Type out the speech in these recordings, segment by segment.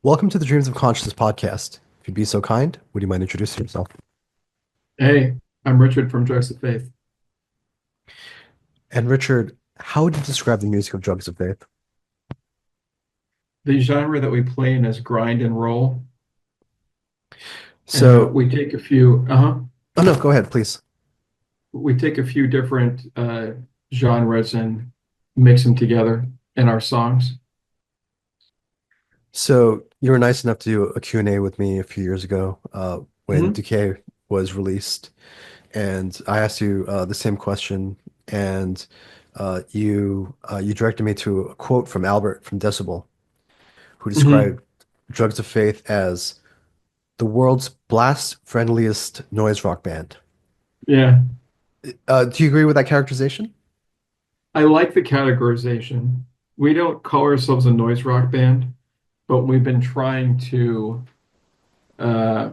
Welcome to the Dreams of Consciousness podcast. If you'd be so kind, would you mind introducing yourself? Hey, I'm Richard from Drugs of Faith. And Richard, how would you describe the music of Drugs of Faith? The genre that we play in is grind and roll, and So, we take a few, oh no, go ahead, please. we take a few different genres and mix them together in our songs. So, you were nice enough to do a Q&A with me a few years ago when Hmm. Decay was released. And I asked you the same question, and you directed me to a quote from Albert from Decibel, who Hmm. described Drugs of Faith as the world's blast friendliest noise rock band. Yeah, Do you agree with that characterization? I like the categorization. We don't call ourselves a noise rock band, but we've been trying to uh,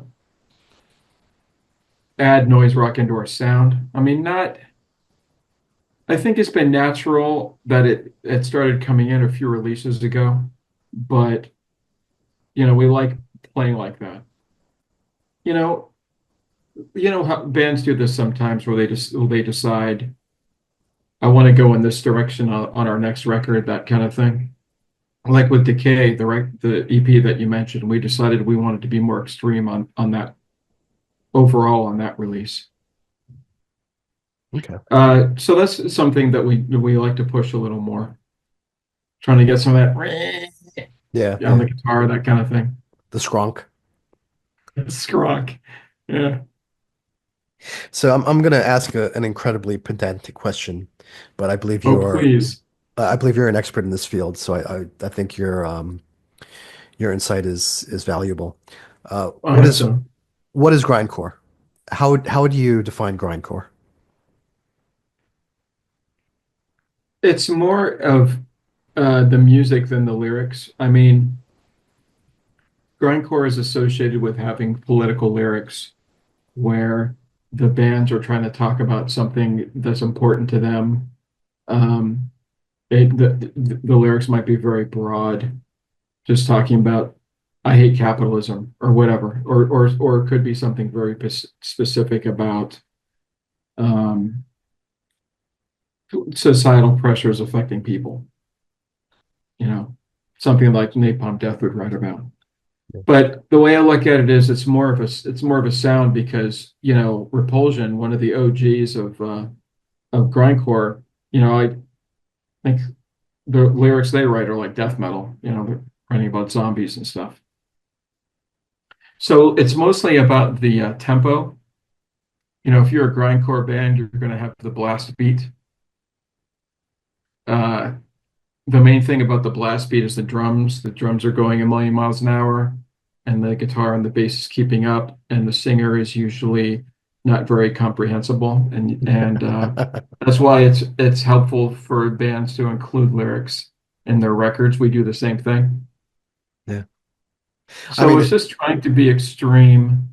add noise rock into our sound. I mean, not. I think it's been natural that it started coming in a few releases ago, but we like playing like that. You know, you know how bands do this sometimes where they decide I want to go in this direction on our next record, that kind of thing. Like with Decay, the EP that you mentioned, we decided we wanted to be more extreme on that overall on that release. Okay. So that's something that we like to push a little more, trying to get some of that Yeah, on yeah. the guitar, that kind of thing. The skronk. Skronk. Yeah. So I'm gonna ask an incredibly pedantic question, but Oh, please. I believe you're an expert in this field, so I think your insight is valuable. Uh, I what hope is so. what is grindcore? How do you define grindcore? It's more of the music than the lyrics. I mean, grindcore is associated with having political lyrics where the bands are trying to talk about something that's important to them. Um, the lyrics might be very broad, just talking about I hate capitalism or whatever, or it could be something very specific about um, societal pressures affecting people. You know, something like Napalm Death would write about. But the way I look at it is it's more of a sound because, Repulsion, one of the OGs of grindcore, I think the lyrics they write are like death metal, they're writing about zombies and stuff. So it's mostly about the tempo. If you're a grindcore band, you're going to have the blast beat. Uh, the main thing about the blast beat is the drums. The drums are going a million miles an hour, and the guitar and the bass is keeping up, and the singer is usually not very comprehensible, and that's why it's helpful for bands to include lyrics in their records. We do the same thing. Yeah. I So mean, it's just trying to be extreme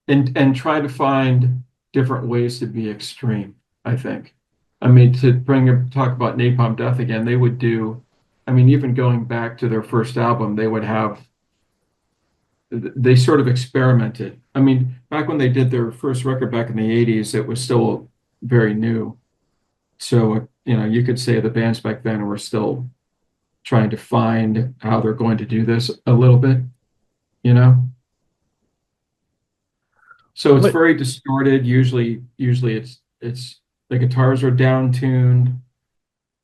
and try to find different ways to be extreme, I think. I mean, to talk about Napalm Death again, they would do, I mean, even going back to their first album, they sort of experimented. I mean, back when they did their first record back in the 80s, it was still very new. So, you could say the bands back then were still trying to find how they're going to do this a little bit, you know? So it's what very distorted. Usually it's the guitars are down tuned.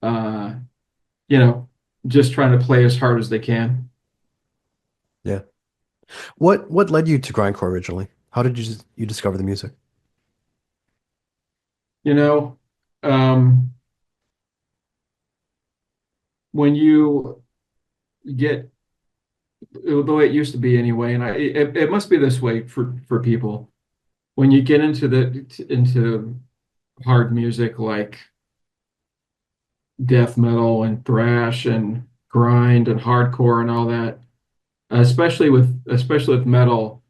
Uh, you know, just trying to play as hard as they can. yeah. What led you to grindcore originally? How did you discover the music? You know, um, when you get the way it used to be anyway, and it must be this way for people. When you get into hard music like death metal and thrash and grind and hardcore and all that, especially with metal,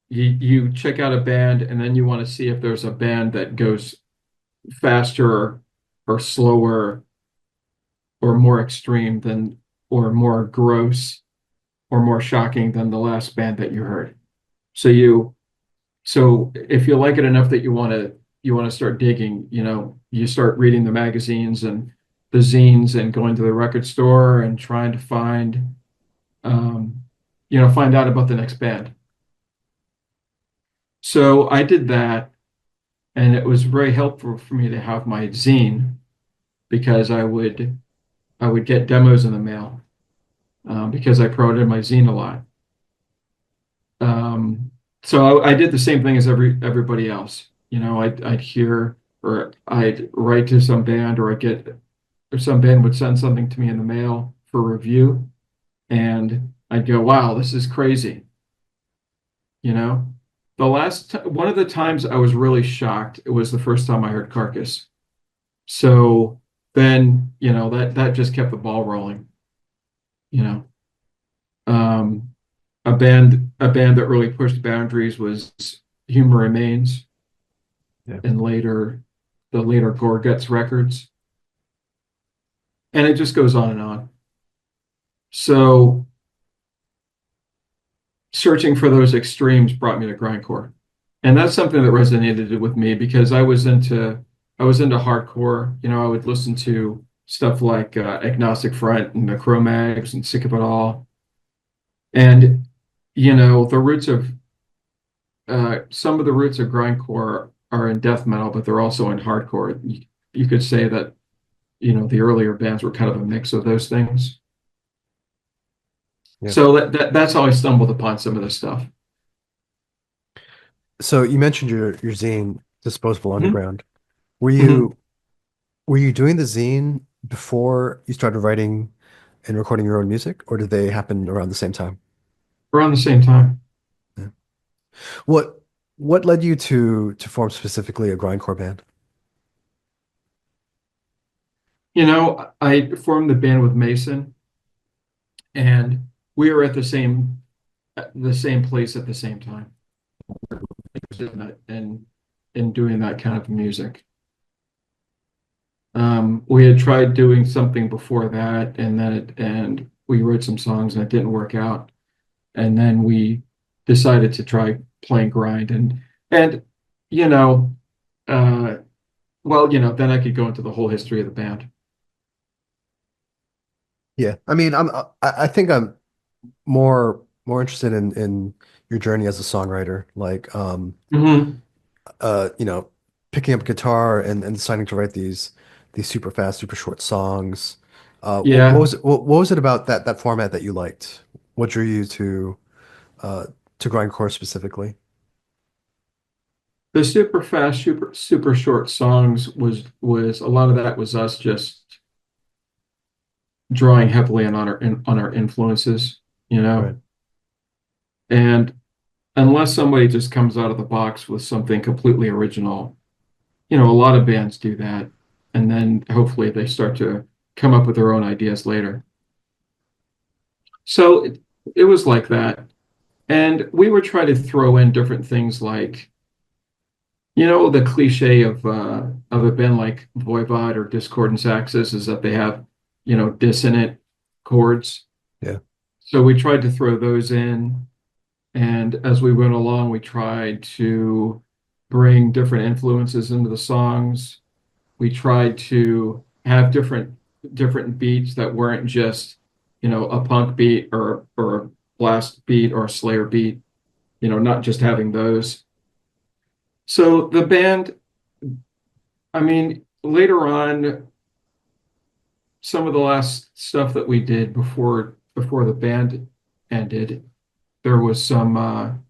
you check out a band and then you want to see if there's a band that goes faster or slower or more extreme than or more gross or more shocking than the last band that you heard. So if you like it enough that you want to start digging, you start reading the magazines and the zines and going to the record store and trying to um, find out about the next band. So I did that, and it was very helpful for me to have my zine because I would get demos in the mail because I promoted my zine a lot. So I did the same thing as everybody else. I'd hear or I'd write to some band or some band would send something to me in the mail for review, and I'd go, "Wow, this is crazy." You know, one of the times I was really shocked, it was the first time I heard Carcass. So then, that just kept the ball rolling. You know, um, a band that really pushed boundaries was Humor Remains, Yeah. and the later Gorguts records, and it just goes on and on. So searching for those extremes brought me to grindcore, and that's something that resonated with me because I was into hardcore. I would listen to stuff like Agnostic Front and the Cro-Mags and Sick of It All, and the roots of some of the roots of grindcore are in death metal, but they're also in hardcore. You could say that the earlier bands were kind of a mix of those things. Yeah. So that's how I stumbled upon some of this stuff. So you mentioned your zine, Disposable Hmm. Underground. Were Hmm. you were you doing the zine before you started writing and recording your own music, or did they happen around the same time? Around the same time. Yeah. What what led you to form specifically a grindcore band? I formed the band with Mason, and we were at the same place at the same time, and doing that kind of music. We had tried doing something before that, and we wrote some songs, and it didn't work out. And then we decided to try playing grind, and you know, uh, well, then I could go into the whole history of the band. Yeah, I mean, I think I'm more interested in your journey as a songwriter, like Hmm. you know, picking up a guitar and deciding to write these super fast, super short songs. What Yeah, was what was it about that format that you liked? What drew you uh to grindcore specifically? the super fast, super short songs was a lot of that was us just drawing heavily on our influences, you Right. know. And unless somebody just comes out of the box with something completely original, a lot of bands do that, and then hopefully they start to come up with their own ideas later. So it was like that, and we would try to throw in different things like, the cliche of a band like Voivod or Discordance Axis is that they have, dissonant chords. Yeah. So we tried to throw those in, and as we went along, we tried to bring different influences into the songs. We tried to have different beats that weren't just, a punk beat or a blast beat or a Slayer beat, not just having those. So the band, I mean, later on, some of the last stuff that we did before the band ended, there was some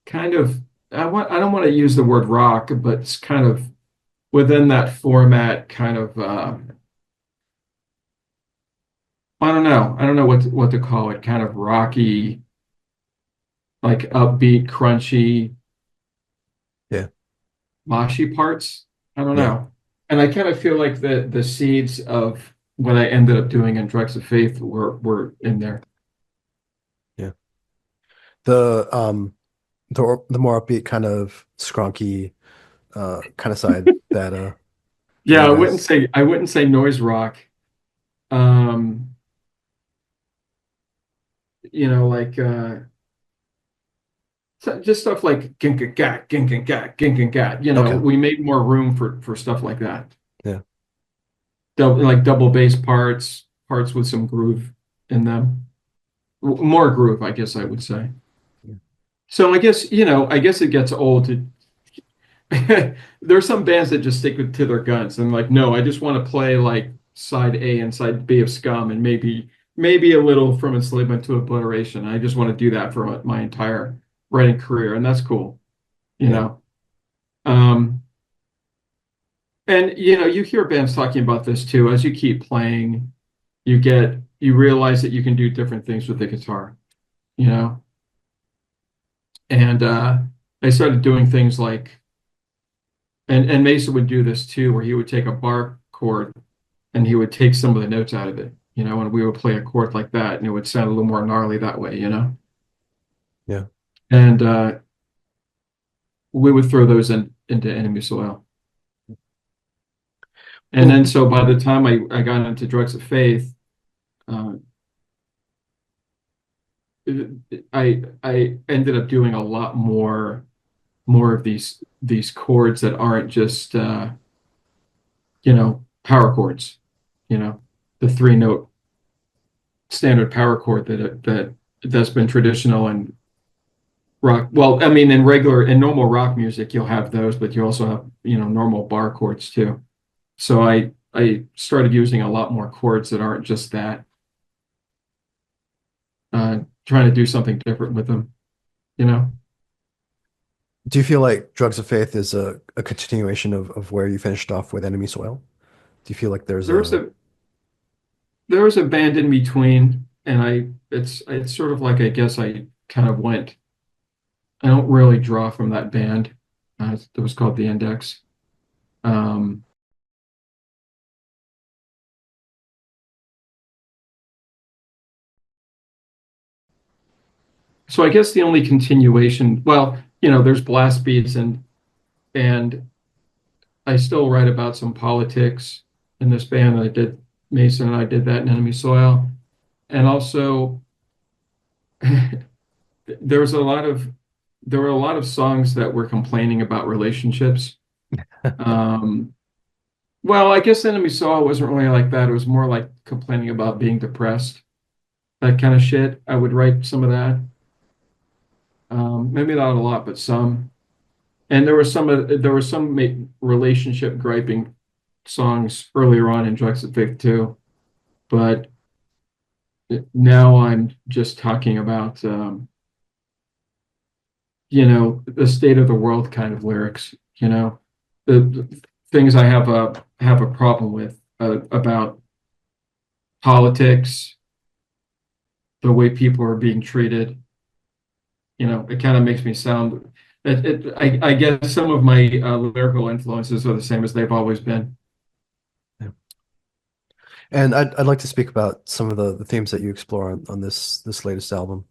kind of I don't want to use the word rock, but it's kind of within that format, kind of I don't know what to call it, kind of rocky, like upbeat, crunchy, Yeah. moshy parts. I don't Yeah. know. And I kind of feel like the seeds of what I ended up doing in Drugs of Faith were in there. Yeah. The the more upbeat kind of skronky kind of side that Yeah, you I wouldn't guys. say I wouldn't say noise rock. Um, like just stuff like ginkagat, ginkagat, ginkagat. Okay. We made more room for stuff like that. Yeah. Like double bass parts, parts with some groove in them. More groove, I guess I would say. So I guess it gets old to there's some bands that just stick to their guns and like, no, I just want to play like side A and side B of Scum and maybe a little From Enslavement to Obliteration. I just want to do that for my entire writing career, and that's cool, you Yeah. know. Um, and you hear bands talking about this too. As you keep playing, you realize that you can do different things with the guitar, you know. And I started doing things like, and Mason would do this too, where he would take a bar chord and he would take some of the notes out of it, and we would play a chord like that, and it would sound a little more gnarly that way. Yeah. And we would throw those into enemy soil. And Well, then so by the time I got into Drugs of Faith, uh, I ended up doing a lot more of these chords that aren't just power chords, the three note standard power chord that's been traditional and rock. Well, I mean, in normal rock music, you'll have those, but you also have, normal bar chords too. So I started using a lot more chords that aren't just that, trying to do something different with them, you know. do you feel like Drugs of Faith is a continuation of where you finished off with Enemy Soil? Do you feel like there's There was a a there was a band in between, and it's sort of like I guess I kind of went. I don't really draw from that band. It was called The Index. Um, so I guess the only continuation, well, there's blast beats and I still write about some politics in this band. I did Mason and I did that in Enemy Soil. And also there was a lot of there were a lot of songs that were complaining about relationships. Um, well, I guess Enemy Soil wasn't really like that. It was more like complaining about being depressed, that kind of shit. I would write some of that. Maybe not a lot, but some. And there were some relationship griping songs earlier on in Drugs of Faith too. But now I'm just talking about the state of the world kind of lyrics, the things I have a problem with about politics, the way people are being treated. It kind of makes me sound. I guess some of my lyrical influences are the same as they've always been. and I'd like to speak about some of the themes that you explore on this latest album.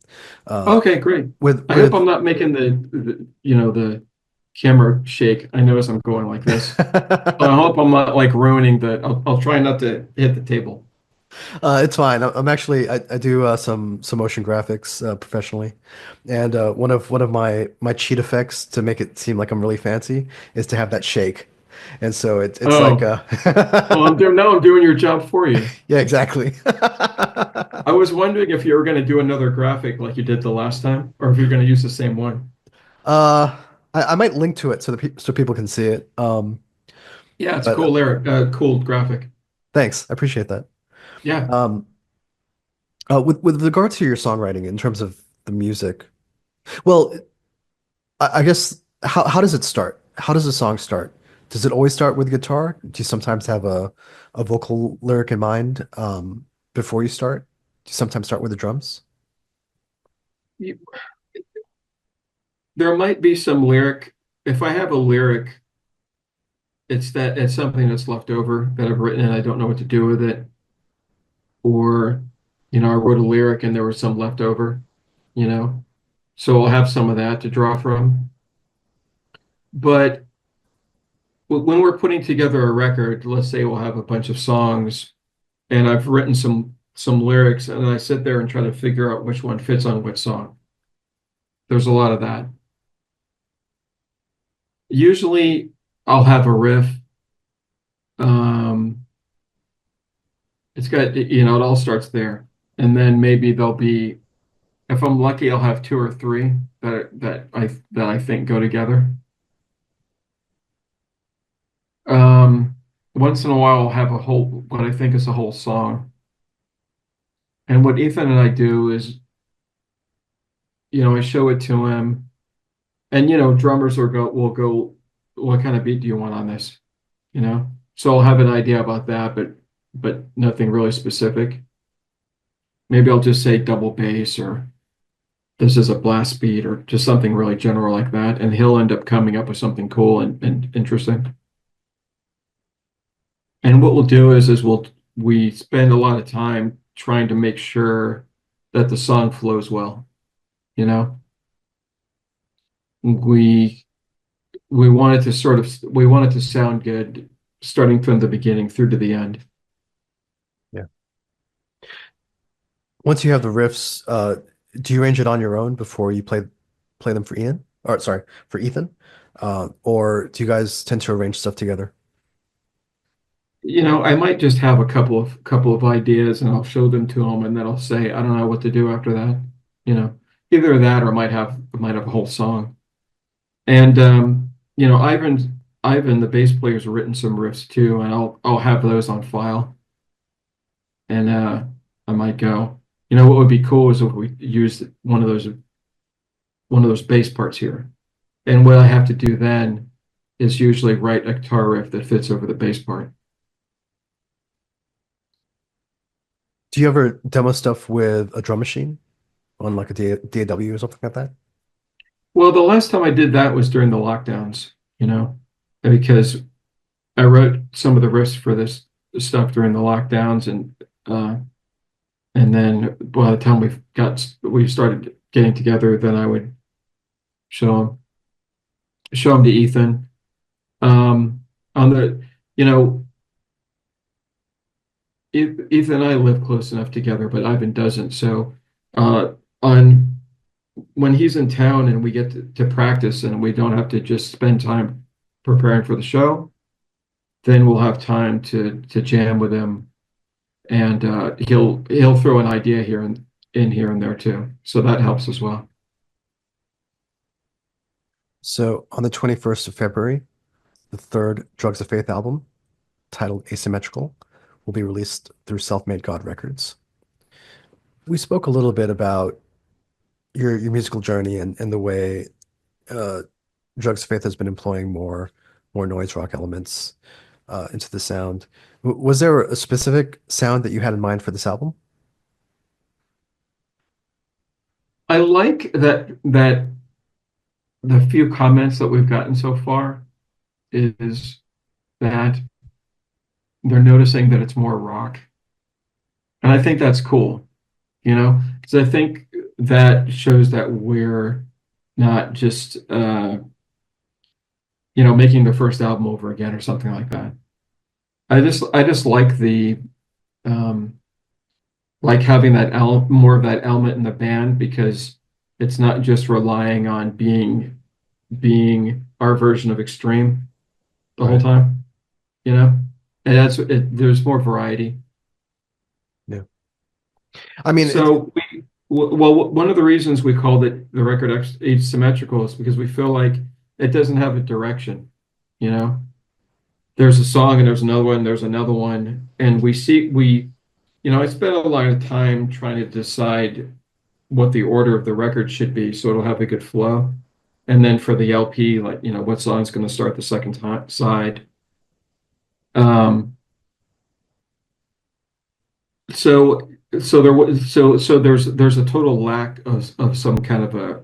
Uh, Okay, great. with I hope I'm with not making the camera shake. I notice I'm going like this. So I hope I'm not like ruining I'll try not to hit the table. It's fine. I'm actually I do some motion graphics professionally, and one of my cheat effects to make it seem like I'm really fancy is to have that shake, and so it's like Oh, well, I'm doing your job for you. yeah, exactly. I was wondering if you were going to do another graphic like you did the last time, or if you're going to use the same one. uh, I might link to it so people can see it. Yeah, it's a But cool lyric, cool graphic. thanks, I appreciate that. Yeah. Um, with regard to your songwriting in terms of the music, well, I guess how does it start? How does a song start? Does it always start with guitar? Do you sometimes have a vocal lyric in mind before you start? Do you sometimes start with the drums? You- There might be some lyric. If I have a lyric, it's something that's left over that I've written and I don't know what to do with it. Or, I wrote a lyric and there was some left over, you know. So I'll have some of that to draw from. But when we're putting together a record, let's say we'll have a bunch of songs and I've written some some lyrics and I sit there and try to figure out which one fits on which song. There's a lot of that. Usually I'll have a riff. Um, it's got, it all starts there. And then maybe there'll be, if I'm lucky, I'll have two or three that I think go together. Um, Once in a while I'll have a whole, what I think is a whole song. And what Ethan and I do is, I show it to him. And drummers will go, what kind of beat do you want on this? So I'll have an idea about that, but nothing really specific. Maybe I'll just say double bass or this is a blast beat or just something really general like that, and he'll end up coming up with something cool and interesting. And what we'll do is we spend a lot of time trying to make sure that the song flows well. You know, we we want it to sound good starting from the beginning through to the end. Yeah. Once you have the riffs, do you arrange it on your own before you play them for Ian? Or sorry, for Ethan? Or do you guys tend to arrange stuff together? I might just have a couple of ideas and I'll show them to them and then I'll say, I don't know what to do after that. You know, Either that or I might have a whole song. And Ivan, the bass player, has written some riffs too, and I'll have those on file. And I might go. What would be cool is if we used one of those bass parts here. And what I have to do then is usually write a guitar riff that fits over the bass part. Do you ever demo stuff with a drum machine on like a DAW or something like that? Well, the last time I did that was during the lockdowns, because I wrote some of the riffs for this stuff during the lockdowns, and then by the time we started getting together, then I would show them show them to Ethan. On the you know Ethan and I live close enough together, but Ivan doesn't. So on when he's in town and we get to practice and we don't have to just spend time preparing for the show, then we'll have time to jam with him, and he'll throw an idea here and in here and there too. So that helps as well. So on the 21st of February, the third Drugs of Faith album, titled Asymmetrical, will be released through Self-Made God Records. We spoke a little bit about your musical journey and the way uh, Drugs of Faith has been employing more noise rock elements into the sound. Was there a specific sound that you had in mind for this album? I like that the few comments that we've gotten so far is that they're noticing that it's more rock. And I think that's cool, because I think that shows that we're not just, making the first album over again or something like that. I just um, like having more of that element in the band because it's not just relying on being our version of extreme the whole Right. time, you know, and there's more variety. Yeah. I mean, So well, one of the reasons we called it the record asymmetrical is because we feel like it doesn't have a direction. You know, there's a song and there's another one, there's another one, and I spent a lot of time trying to decide what the order of the record should be so it'll have a good flow. And then for the LP, like, what song's going to start the second side. Um, so there's a total lack of some kind of a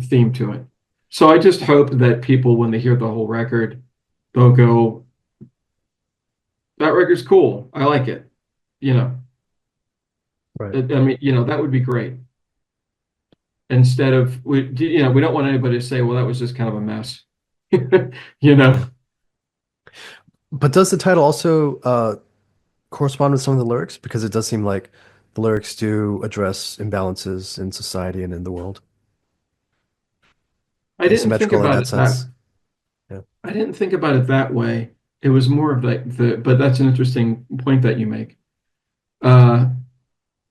theme to it. So I just hope that people, when they hear the whole record, they'll go, that record's cool. I like it. You know, right. I mean, that would be great. Instead of we don't want anybody to say, well, that was just kind of a mess. You know, Yeah. But does the title also correspond with some of the lyrics? Because it does seem like the lyrics do address imbalances in society and in the world. I didn't think Asymmetrical in about that it that sense. Yeah. I didn't think about it that way. It was more of like but that's an interesting point that you make. Uh,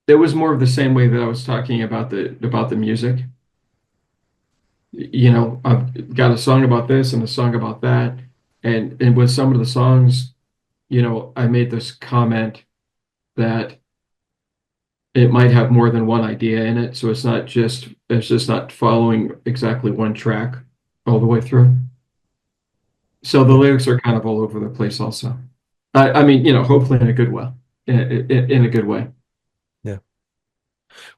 it was more of the same way that I was talking about the music. You know, I've got a song about this and a song about that, and with some of the songs, you know, I made this comment that it might have more than one idea in it, so it's just not following exactly one track all the way through. So the Yeah. lyrics are kind of all over the place also. I mean, you know, hopefully in a good way, in a good way. Yeah.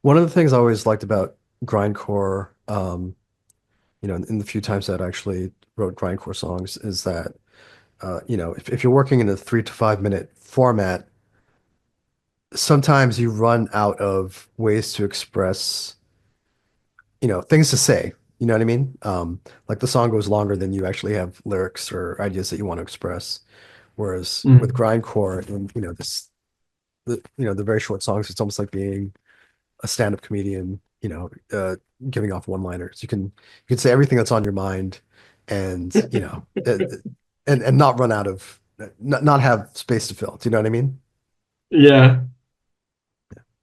One of the things I always liked about grindcore, in the few times that I actually wrote grindcore songs, is that if you're working in a 3 to 5 minute format, sometimes you run out of ways to express, things to say. You know what I mean? Like the song goes longer than you actually have lyrics or ideas that you want to express. Whereas with Mm. grindcore and the very short songs, it's almost like being a stand-up comedian, giving off one-liners. You can say everything that's on your mind, and and not run out of not have space to fill. Do you know what I mean? Yeah.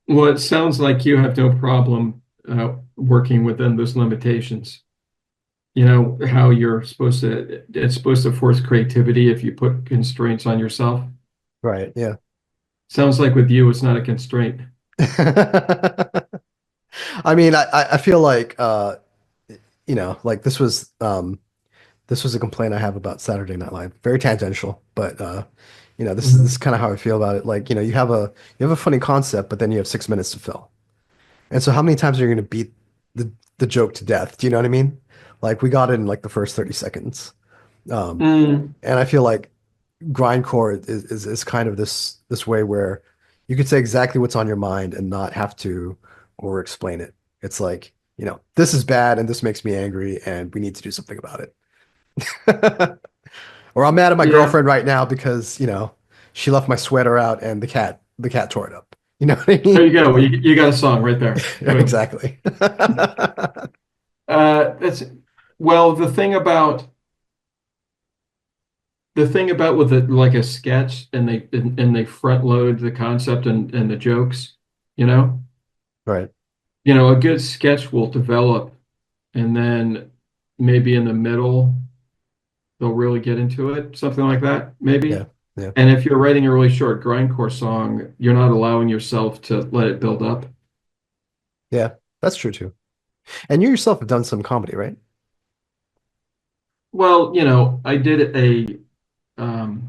Well, it sounds like you have no problem working within those limitations. You know, how it's supposed to force creativity if you put constraints on yourself. Right. Yeah. Sounds like with you, it's not a constraint. I mean, I feel like like this was a complaint I have about Saturday Night Live. Very tangential, but this is Mhm. kind of how I feel about it. Like, you have a funny concept, but then you have 6 minutes to fill. And so how many times are you going to beat the joke to death? Do you know what I mean? Like we got it in like the first 30 seconds. Um, Mm, and I feel like grindcore is kind of this way where you could say exactly what's on your mind and not have to over explain it. It's like, this is bad and this makes me angry and we need to do something about it. Or I'm mad at my yeah, girlfriend right now because, she left my sweater out and the cat tore it up. You know what I there you mean? go. You got a song right there. Boom. Exactly. That's well, the thing about with it like a sketch and they front load the concept and the jokes, you know, Right. a good sketch will develop and then maybe in the middle they'll really get into it, something like that, Yeah. maybe. Yeah. And if you're writing a really short grindcore song, you're not allowing yourself to let it build up. Yeah. That's true too. And you yourself have done some comedy, right? Well, I did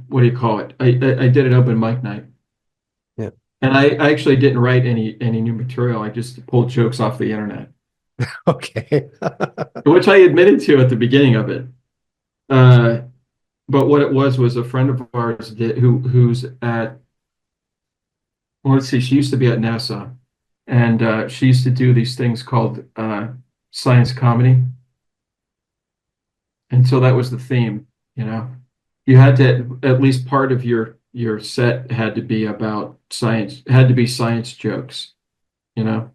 what do you call it? I did an open mic night. Yeah. And I actually didn't write any new material. I just pulled jokes off the internet, Okay. which I admitted to at the beginning of it. Uh, but what it was a friend of ours who's at well, let's see, she used to be at NASA, and she used to do these things called science comedy, and so that was the theme. You know, you had to at least part of your set had to be about science, had to be science jokes. You know.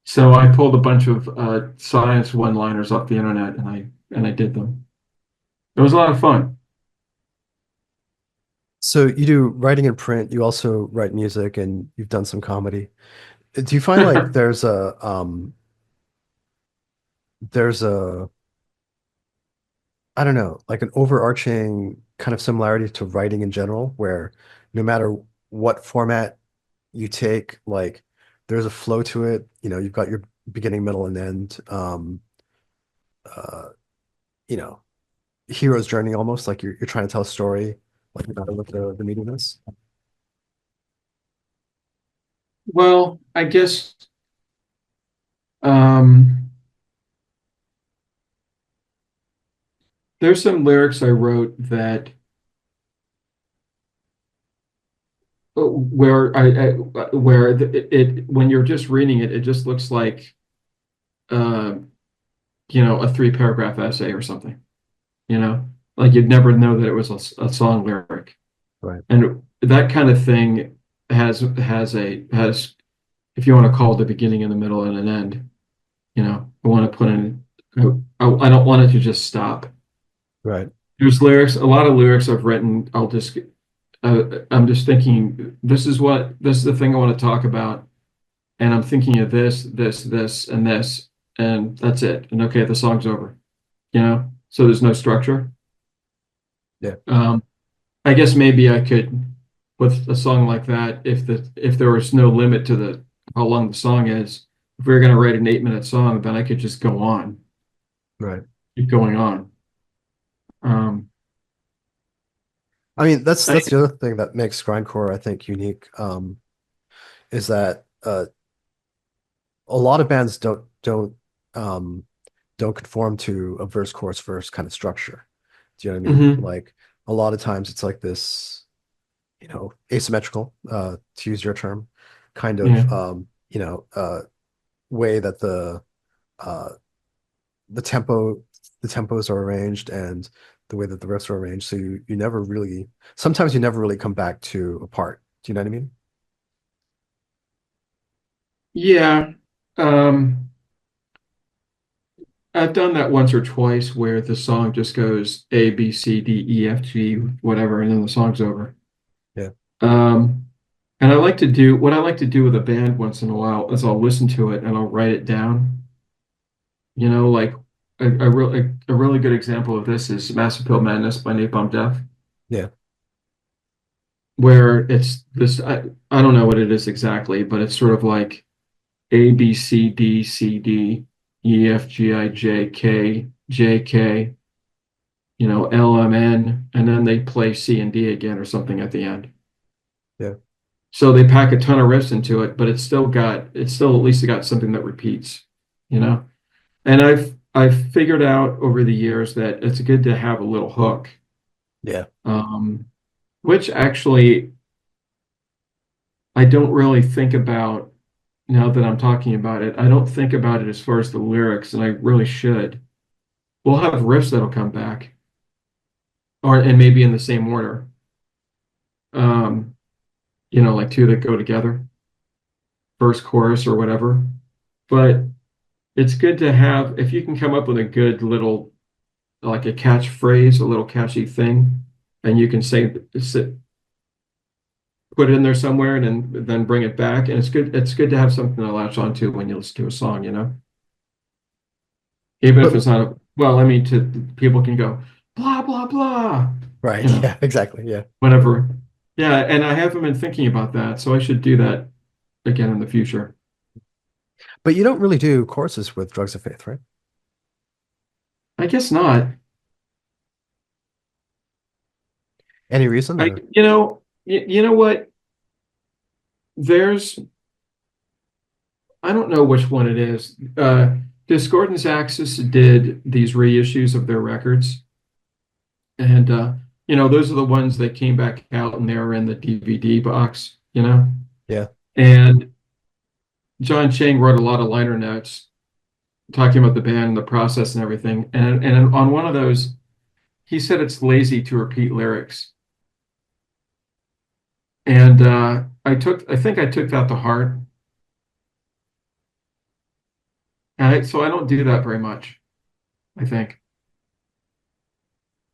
So I pulled a bunch of science one-liners off the internet and I did them. It was a lot of fun. So you do writing in print, you also write music and you've done some comedy. Do you find like there's a I don't know, like an overarching kind of similarity to writing in general, where no matter what format you take, like there's a flow to it. You've got your beginning, middle, and end. Uh, you know, hero's journey almost like you're trying to tell a story, like no matter what the medium is. Well, I guess um, there's some lyrics I wrote that where it when you're just reading it, it just looks like uh, a three-paragraph essay or something. You know, like you'd never know that it was a song lyric. Right. And that kind of thing has if you want to call it the beginning and the middle and an end, I want to put in I don't want it to just stop. Right. There's lyrics, a lot of lyrics I've written, I'm just thinking this is the thing I want to talk about, and I'm thinking of this, and this, and that's it. And okay, the song's over, So there's no structure. Yeah. Um, I guess maybe I could, with a song like that, if there was no limit to the how long the song is, if we were going to write an 8-minute song, then I could just go on, Right. keep going on. Um, I mean, that's I, the other thing that makes grindcore, I think, unique, is that a lot of bands um don't conform to a verse chorus verse kind of structure. Do you know what I mean? mhm, Like a lot of times it's like this, asymmetrical, to use your term, kind yeah, of way that uh the tempos are arranged and the way that the riffs are arranged. So you never really sometimes you never really come back to a part. Do you know what I mean? yeah. Um, I've done that once or twice where the song just goes A, B, C, D, E, F, G, whatever, and then the song's over. Yeah. Um, and what I like to do with a band once in a while is I'll listen to it and I'll write it down. Like a really good example of this is Massive Pill Madness by Napalm Death, Yeah. where it's I don't know what it is exactly, but it's sort of like A, B, C, D, C, D, E, F, G, I, J, K, J, K, L, M, N, and then they play C and D again or something at the end. Yeah. So they pack a ton of riffs into it, but it's still at least got something that repeats, you know? And I've figured out over the years that it's good to have a little hook, Yeah. um, which actually I don't really think about now that I'm talking about it. I don't think about it as far as the lyrics, and I really should. We'll have riffs that'll come back, and maybe in the same order, um, like two that go together, verse, chorus, or whatever. But it's good to have if you can come up with a good little like a catchphrase, a little catchy thing, and you can put it in there somewhere and then bring it back. And it's good to have something to latch onto when you listen to a song, Even if But it's not well, I mean to people can go blah blah blah, right. you know, Yeah, exactly. Yeah. whatever. Yeah, and I haven't been thinking about that, so I should do that again in the future. But you don't really do courses with Drugs of Faith, right? I guess not. Any reason I or you know what? There's I don't know which one it is. Discordance Axis did these reissues of their records, and those are the ones that came back out and they were in the DVD box. yeah. And John Chang wrote a lot of liner notes talking about the band and the process and everything. And on one of those, he said it's lazy to repeat lyrics. And I think I took that to heart. So I don't do that very much, I think.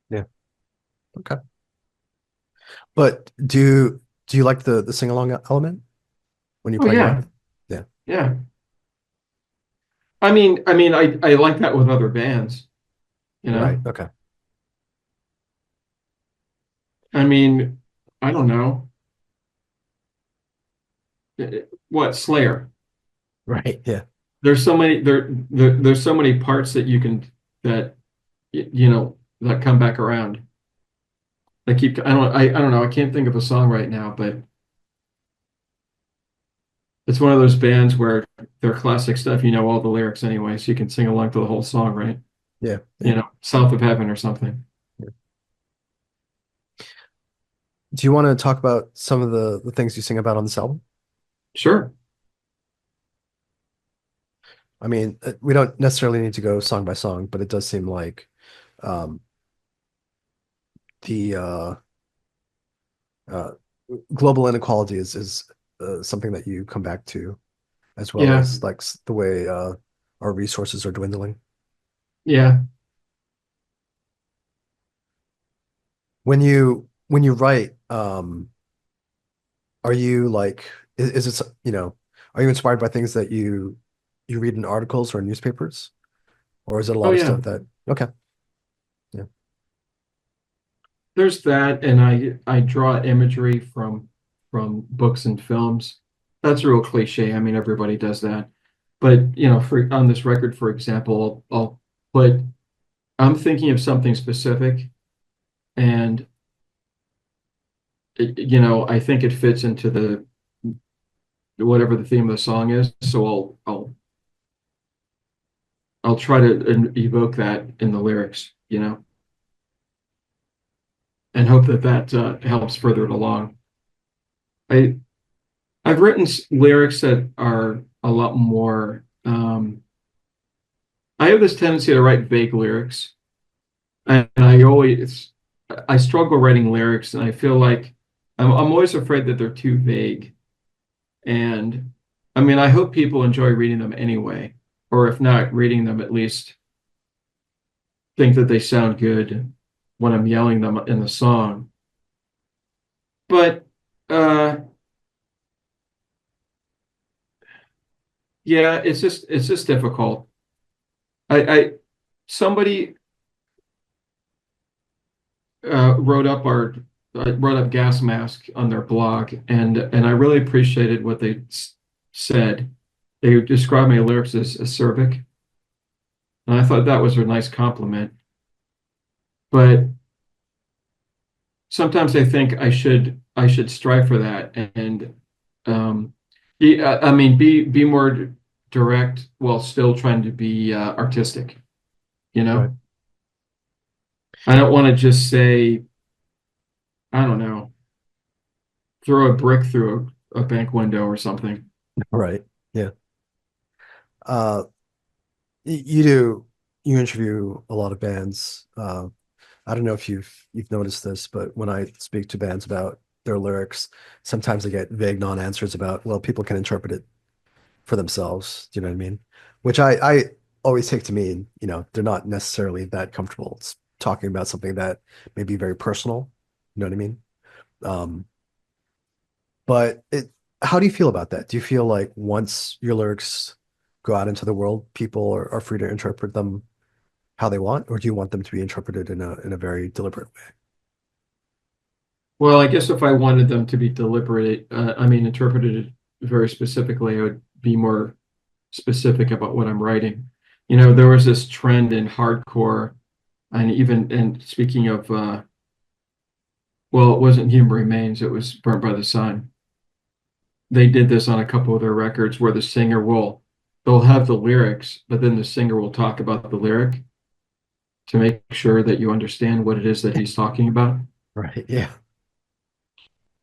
Yeah. Okay. But do you like the sing along element when you're Oh playing yeah, live? Yeah. yeah. I like that with other bands, you Right. know. Okay. I mean, I don't know. What Slayer? Right. Yeah. There's so many parts that you can that that come back around. I don't know. I can't think of a song right now, but it's one of those bands where their classic stuff, you know all the lyrics anyway, so you can sing along to the whole song, right? Yeah. Yeah. South of Heaven or something. Yeah. Do you want to talk about some of the things you sing about on this album? Sure. I mean, we don't necessarily need to go song by song, but it does seem like um, the global inequality is something that you come back to, as well Yeah, as like the way our resources are dwindling. yeah. When you write, are you like is it are you inspired by things that you read in articles or newspapers, or is it a Oh lot of yeah. stuff that okay, yeah, There's that, and I draw imagery from books and films. That's a real cliche. I mean, everybody does that. But for on this record, for example, I'll put I'm thinking of something specific, and I think it fits into the whatever the theme of the song is. So I'll try to evoke that in the lyrics, and hope that helps further it along. I I've written lyrics that are a lot more. I have this tendency to write vague lyrics, and I struggle writing lyrics, and I feel like I'm always afraid that they're too vague. And I mean, I hope people enjoy reading them anyway, or if not reading them, at least think that they sound good when I'm yelling them in the song. But uh, yeah, it's just difficult. I somebody wrote up gas mask on their blog, and I really appreciated what they said. They described my lyrics as acerbic, and I thought that was a nice compliment. But sometimes I think I should strive for that, and I mean, be more direct while still trying to be artistic. You right, know, I don't want to just say, I don't know, throw a brick through a bank window or something. right, yeah. Uh, you do you interview a lot of bands. I don't know if you've noticed this, but when I speak to bands about their lyrics, sometimes I get vague non-answers about, well, people can interpret it for themselves. Do you know what I mean? Which I always take to mean, they're not necessarily that comfortable talking about something that may be very personal. You know what I mean? Um, but how do you feel about that? Do you feel like once your lyrics go out into the world, people are free to interpret them how they want, or do you want them to be interpreted in a very deliberate way? Well, I guess if I wanted them to be deliberate, I mean, interpreted very specifically, I would be more specific about what I'm writing. There was this trend in hardcore, and speaking of, well, it wasn't Human Remains, it was Burnt by the Sun. They did this on a couple of their records where they'll have the lyrics, but then the singer will talk about the lyric to make sure that you understand what it is that he's talking about. Right. Yeah.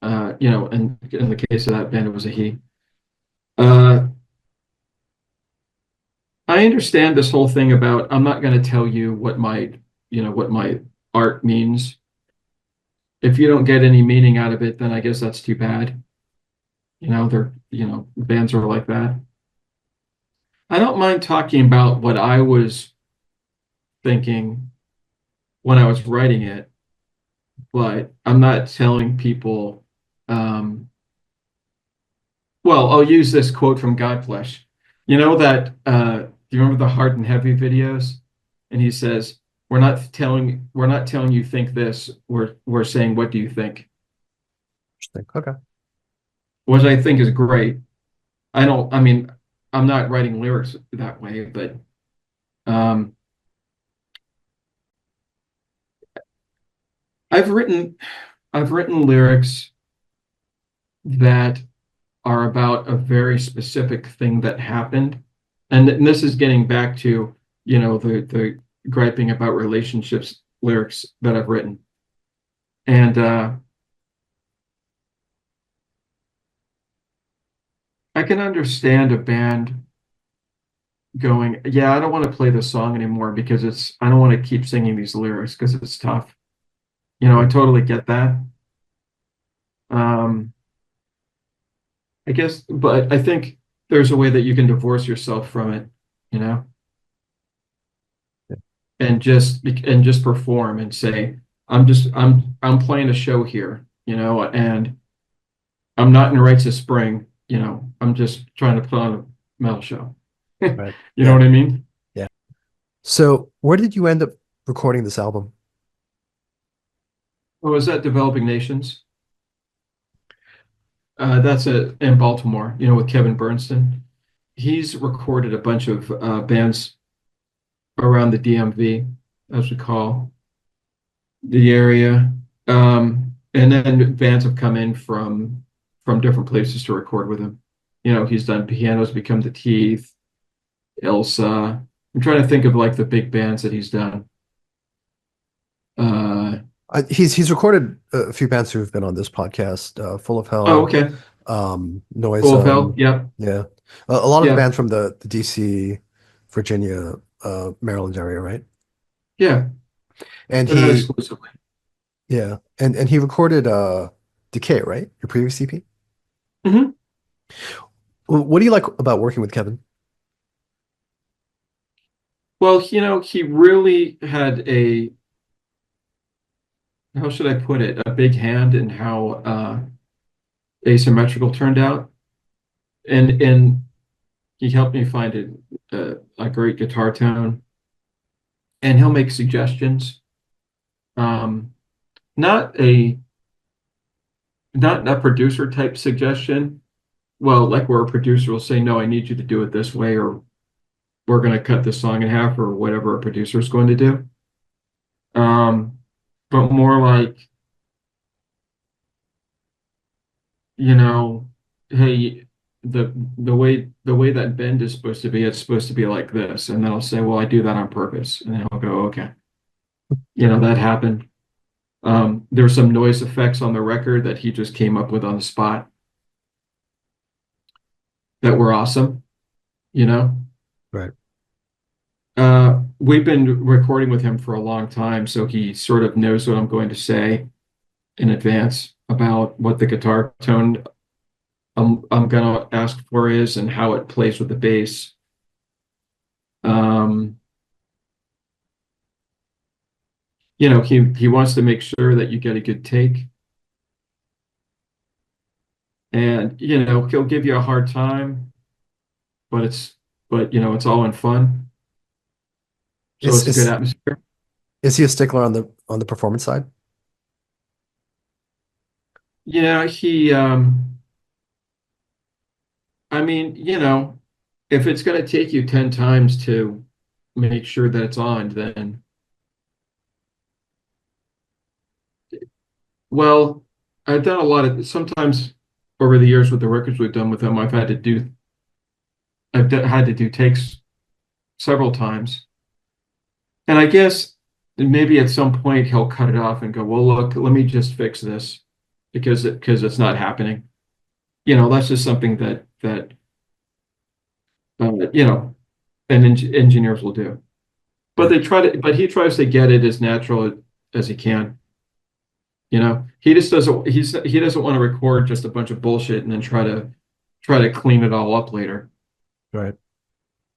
And in the case of that band, it was a he. Uh, I understand this whole thing about I'm not going to tell you what my art means. If you don't get any meaning out of it, then I guess that's too bad. Bands are like that. I don't mind talking about what I was thinking when I was writing it, but I'm not telling people. Um, well, I'll use this quote from Godflesh. You know that do you remember the Hard and Heavy videos? And he says, we're not telling you think this, we're saying what do you think?" Interesting. Okay. Which I think is great. I mean, I'm not writing lyrics that way, but um I've written I've written lyrics that are about a very specific thing that happened. And this is getting back to, the griping about relationships lyrics that I've written. And I can understand a band going, yeah, I don't want to play this song anymore because I don't want to keep singing these lyrics because it's tough. I Hmm. totally get that. Um, I guess, but I think there's a way that you can divorce yourself from it, you know, and just perform and say, I'm playing a show here, and I'm not in Rites of Spring, I'm just trying to put on a metal show. Right. You know Yeah. what I mean? Yeah. So where did you end up recording this album? Oh, is that Developing Nations? That's in Baltimore, with Kevin Bernstein. He's recorded a bunch of bands around the DMV, as we call the area. And then bands have come in from different places to record with him. He's done Pianos Become the Teeth, Ilsa. I'm trying to think of like the big bands that he's done. Uh, He's recorded a few bands who've been on this podcast, Full of oh, Hell, okay. Full of Hell. Noise, Yep. yeah, a lot of the Yeah. bands from the DC, Virginia, Maryland area, right? Yeah. And But not he, exclusively. yeah, and he recorded Decay, right? Your previous EP. Hmm. What do you like about working with Kevin? Well, he really had how should I put it, a big hand in how asymmetrical turned out. And he helped me find a great guitar tone, and he'll make suggestions. Um, not a not a producer type suggestion. Well, like where a producer will say, "No, I need you to do it this way," or "We're going to cut this song in half," or whatever a producer is going to do. Um, but more like, you know, hey, the way that bend is supposed to be, it's supposed to be like this, and then I'll say, "Well, I do that on purpose," and then he'll go, "Okay, that happened." There's some noise effects on the record that he just came up with on the spot that were awesome, you know. Right. We've been recording with him for a long time, so he sort of knows what I'm going to say in advance about what the guitar tone I'm gonna ask for is and how it plays with the bass. Um, he wants to make sure that you get a good take, and he'll give you a hard time, but it's all in fun, so Is it's a good is atmosphere. is he a stickler on the performance side? Yeah, I mean, if it's going to take you 10 times to make sure that it's on, then, well, I've done a lot of, sometimes over the years with the records we've done with them, had to do takes several times. And I guess maybe at some point he'll cut it off and go, well, look, let me just fix this because it's not happening. That's just something that, uh, you know, engineers will do. But Yeah. but he tries to get it as natural as he can. He just he doesn't want to record just a bunch of bullshit and then try to clean it all up later. Right.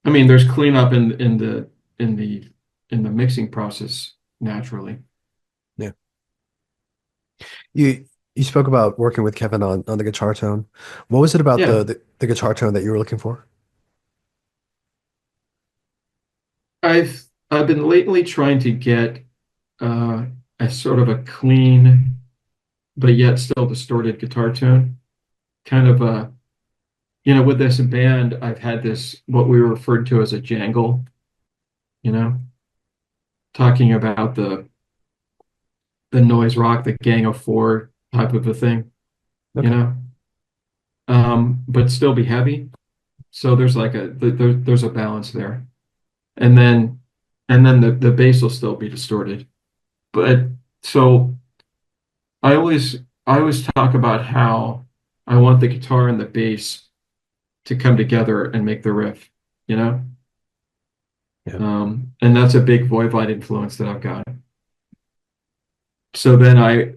I mean, there's cleanup in the in the mixing process naturally. Yeah. You spoke about working with Kevin on the guitar tone. What was it about Yeah, the guitar tone that you were looking for? I've been lately trying to get uh, a sort of a clean but yet still distorted guitar tone. Kind of a with this band, I've had this what we referred to as a jangle. You know, talking about the noise rock, the Gang of Four type of a thing. You Okay. know, but still be heavy. So there's like there's a balance there, and then the bass will still be distorted. But so I always I always talk about how I want the guitar and the bass to come together and make the riff, you know? Yeah. And that's a big Voivod influence that I've got. So then I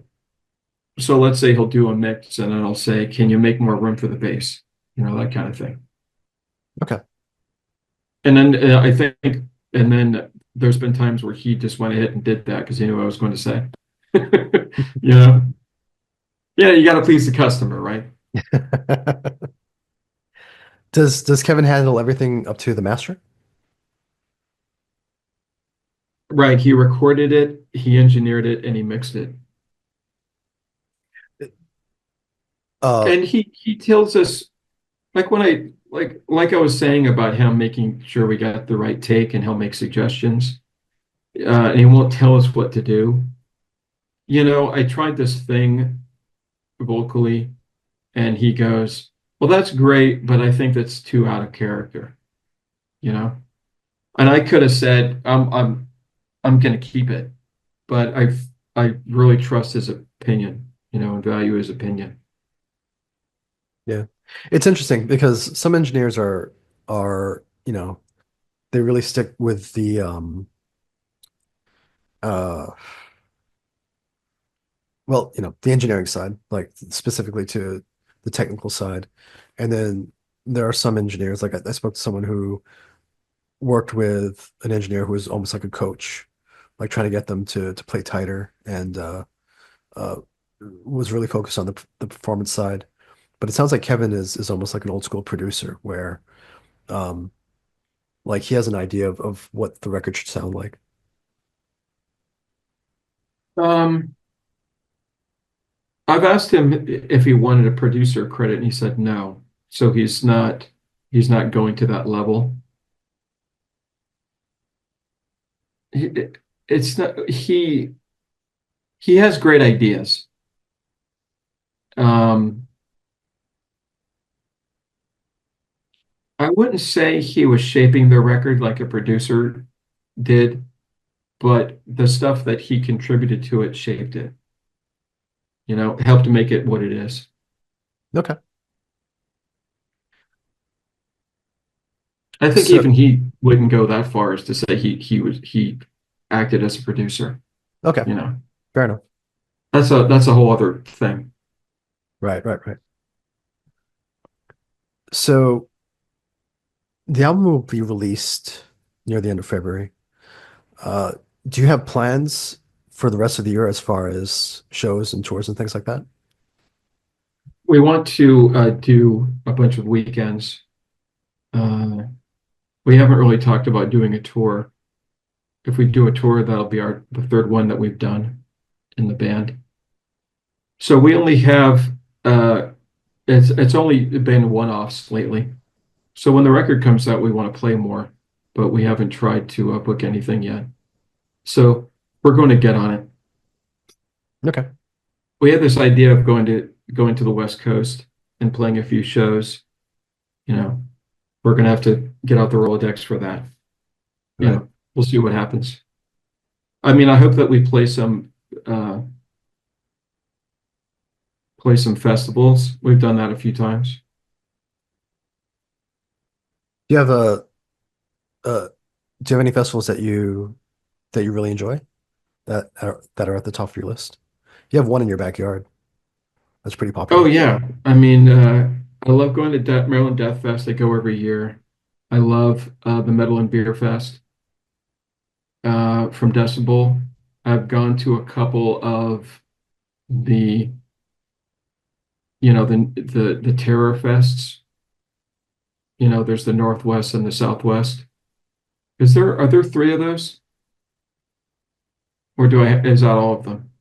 So let's say he'll do a mix and then I'll say, can you make more room for the bass? That kind of thing. Okay. And then I think, and then there's been times where he just went ahead and did that because he knew what I was going to say. You know, yeah, you got to please the customer, right? Does Kevin handle everything up to the master? Right. He recorded it, he engineered it, and he mixed it. Uh, And he tells us, like when I like I was saying about him making sure we got the right take, and he'll make suggestions, and he won't tell us what to do. I tried this thing vocally, and he goes, "Well, that's great, but I think that's too out of character." You know, and I could have said, I'm going to keep it," but I really trust his opinion, and value his opinion. yeah. It's interesting because some engineers are, they really stick with the uh well, the engineering side, like specifically to the technical side. And then there are some engineers, like I spoke to someone who worked with an engineer who was almost like a coach, like trying to get them to play tighter and uh was really focused on the performance side. But it sounds like Kevin is almost like an old school producer where um like he has an idea of what the record should sound like. Um, I've asked him if he wanted a producer credit, and he said no. So he's not going to that level. He, it's not he has great ideas. Um, I wouldn't say he was shaping the record like a producer did, but the stuff that he contributed to it shaped it, helped make it what it is. Okay. I think So even he wouldn't go that far as to say he acted as a producer, okay, you know. fair enough. That's a whole other thing. Right, right, right. So the album will be released near the end of February. Uh, do you have plans for the rest of the year as far as shows and tours and things like that? We want to do a bunch of weekends. Uh, we haven't really talked about doing a tour. If we do a tour, that'll be the third one that we've done in the band. So we only have it's only been one-offs lately. So when the record comes out, we want to play more, but we haven't tried to book anything yet. So we're going to get on it. Okay. We had this idea of going to the West Coast and playing a few shows. You know, we're going to have to get out the Rolodex for that. Right. We'll see what happens. I mean, I hope that we play some festivals. We've done that a few times. Do you have uh do you have any festivals that you really enjoy that are at the top of your list? You have one in your backyard. That's pretty Oh popular. yeah, I mean, I love going to Maryland Death Fest. I go every year. I love the Metal and Beer Fest from Decibel. I've gone to a couple of the the Terror Fests. There's the Northwest and the Southwest. Are there three of those, or is that all of them?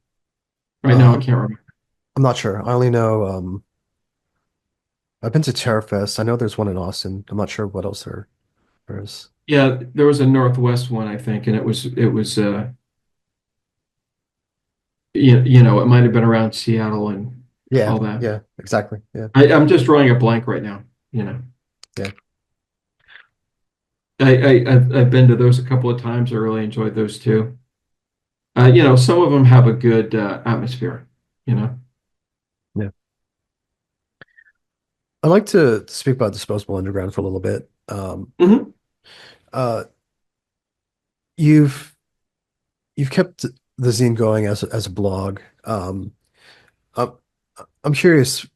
Right now, I I'm can't remember. I'm not sure. I only know I've been to Terror Fest. I know there's one in Austin. I'm not sure what else there is. Yeah, there was a Northwest one, I think, and it was it might have been around Seattle and Yeah, all that. yeah, exactly. Yeah, I'm just drawing a blank right now. You know, yeah, I've been to those a couple of times. I really enjoyed those too. Some of them have a good atmosphere. You know. yeah. I'd like to speak about Disposable Underground for a little bit. Hmm. Uh, you've you've kept the zine going as a blog. I'm I'm curious,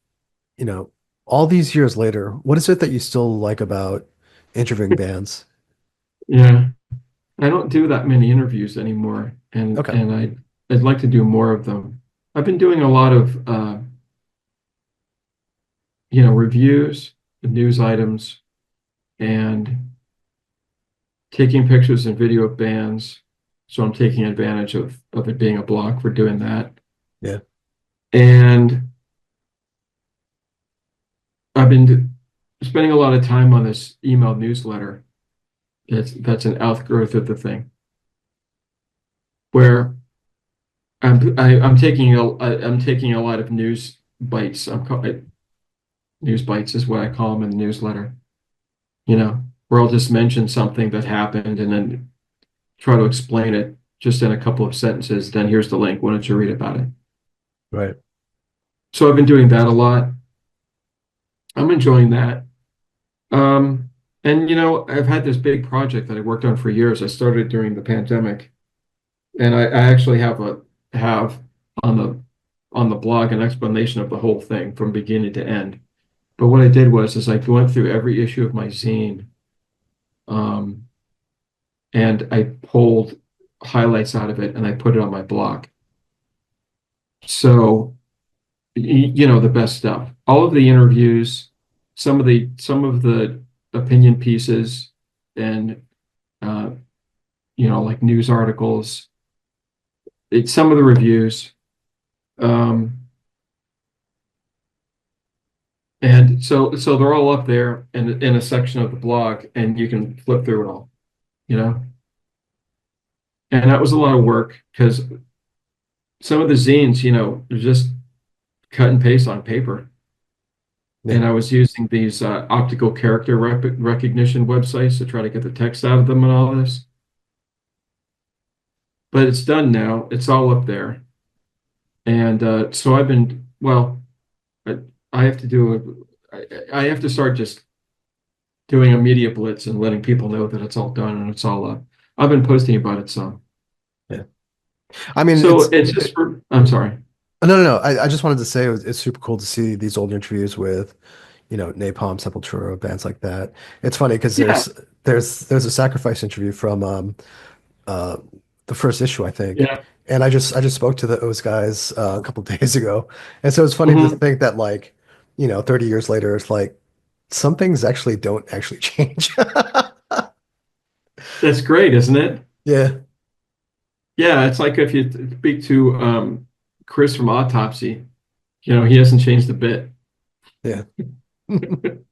you know, all these years later, what is it that you still like about interviewing bands? Yeah, I don't do that many interviews anymore, and Okay. I'd like to do more of them. I've been doing a lot of reviews, news items, and taking pictures and video of bands. So I'm taking advantage of it being a blog for doing that. Yeah. And I've been spending a lot of time on this email newsletter. That's an outgrowth of the thing where I'm taking a lot of news bites. News bites is what I call them in the newsletter. Where I'll just mention something that happened and then try to explain it just in a couple of sentences. Then here's the link. Why don't you read about it? Right. So I've been doing that a lot. I'm enjoying that. Um, and I've had this big project that I worked on for years. I started during the pandemic, and I actually have on the blog an explanation of the whole thing from beginning to end. But what I did was is I went through every issue of my zine, um, and I pulled highlights out of it and I put it on my blog. So the best stuff. All of the interviews, some of the opinion pieces, and uh, like news articles. It's some of the reviews, um, and so they're all up there in a section of the blog, and you can flip through it all. You know, and that was a lot of work because some of the zines, they're just cut and paste on paper. Yeah. And I was using these optical character recognition websites to try to get the text out of them and all this. But it's done now. It's all up there. And so I, I have to I have to start just doing a media blitz and letting people know that it's all done and it's all up. I've been posting about it some. Yeah. I mean, So it's just I'm sorry. no, no, no. I just wanted to say it's super cool to see these old interviews with, Napalm, Sepultura, bands like that. It's funny because Yeah, there's a Sacrifice interview from uh the first issue, I think. yeah. And I just spoke to those guys a couple days ago. And so it's funny to Hmm. think that, like, 30 years later, it's like some things actually don't actually change. That's great, isn't it? Yeah. Yeah, it's like if you speak to Chris from Autopsy, he hasn't changed a bit. Yeah. Um,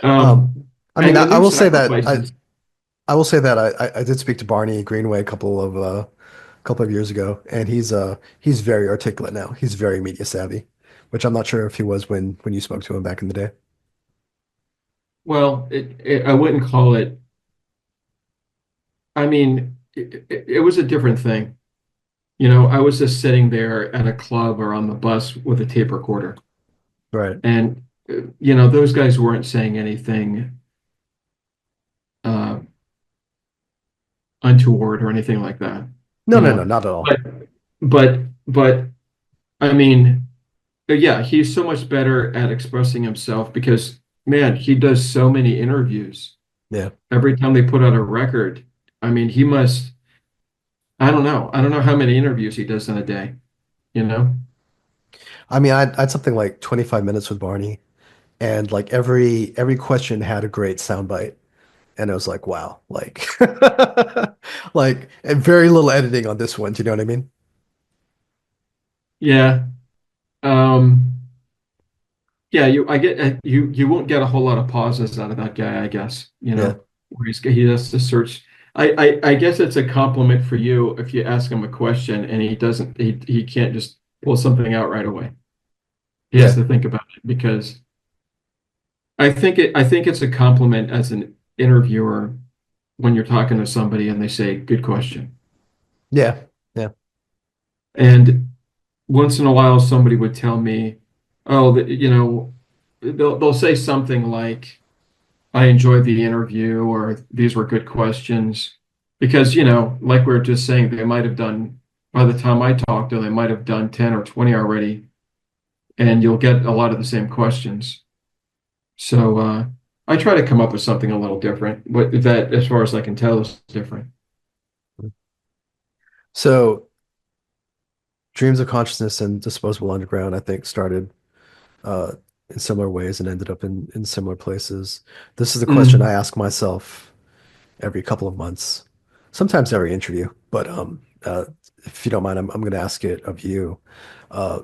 Um, I mean, and I, the I new will say that sacrifices. I will say that I did speak to Barney Greenway a couple of years ago, and he's very articulate now. He's very media savvy, which I'm not sure if he was when you spoke to him back in the day. Well, I wouldn't call it. I mean, it was a different thing. I was just sitting there at a club or on the bus with a tape recorder, Right. and those guys weren't saying anything uh, untoward or anything like that. No, You no, no, know, not at all. but but I mean, yeah, he's so much better at expressing himself because man, he does so many interviews. Yeah. Every time they put out a record, I mean, he must. I don't know. I don't know how many interviews he does in a day, you know? I mean, I had something like 25 minutes with Barney, and like every question had a great soundbite, and it was like, wow, like like, and very little editing on this one. Do you know what I mean? Yeah. Um, yeah, I get you won't get a whole lot of pauses out of that guy, I guess, Yeah. where he has to search. I guess it's a compliment for you if you ask him a question and he can't just pull something out right away. He has Yeah. to think about it because I think it's a compliment as an interviewer when you're talking to somebody and they say, good question. Yeah. Yeah. And once in a while somebody would tell me, oh, they'll say something like, I enjoyed the interview or these were good questions. Because, like we were just saying, they might have done by the time I talk to them, they might have done 10 or 20 already, and you'll get a lot of the same questions. So I try to come up with something a little different, but that, as far as I can tell, is different. So Dreams of Consciousness and Disposable Underground, I think, started uh, in similar ways and ended up in similar places. This is a question I Mm. ask myself every couple of months, sometimes every interview. But if you don't mind, I'm going to ask it of you. Uh,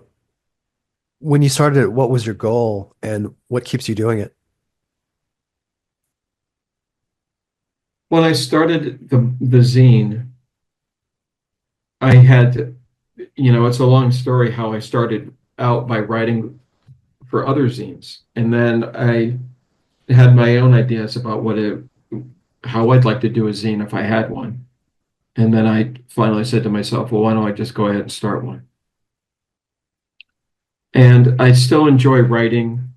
when you started it, what was your goal and what keeps you doing it? When I started the zine, I had, it's a long story how I started out by writing for other zines, and then I had my own ideas about how I'd like to do a zine if I had one. And then I finally said to myself, well, why don't I just go ahead and start one? And I still enjoy writing.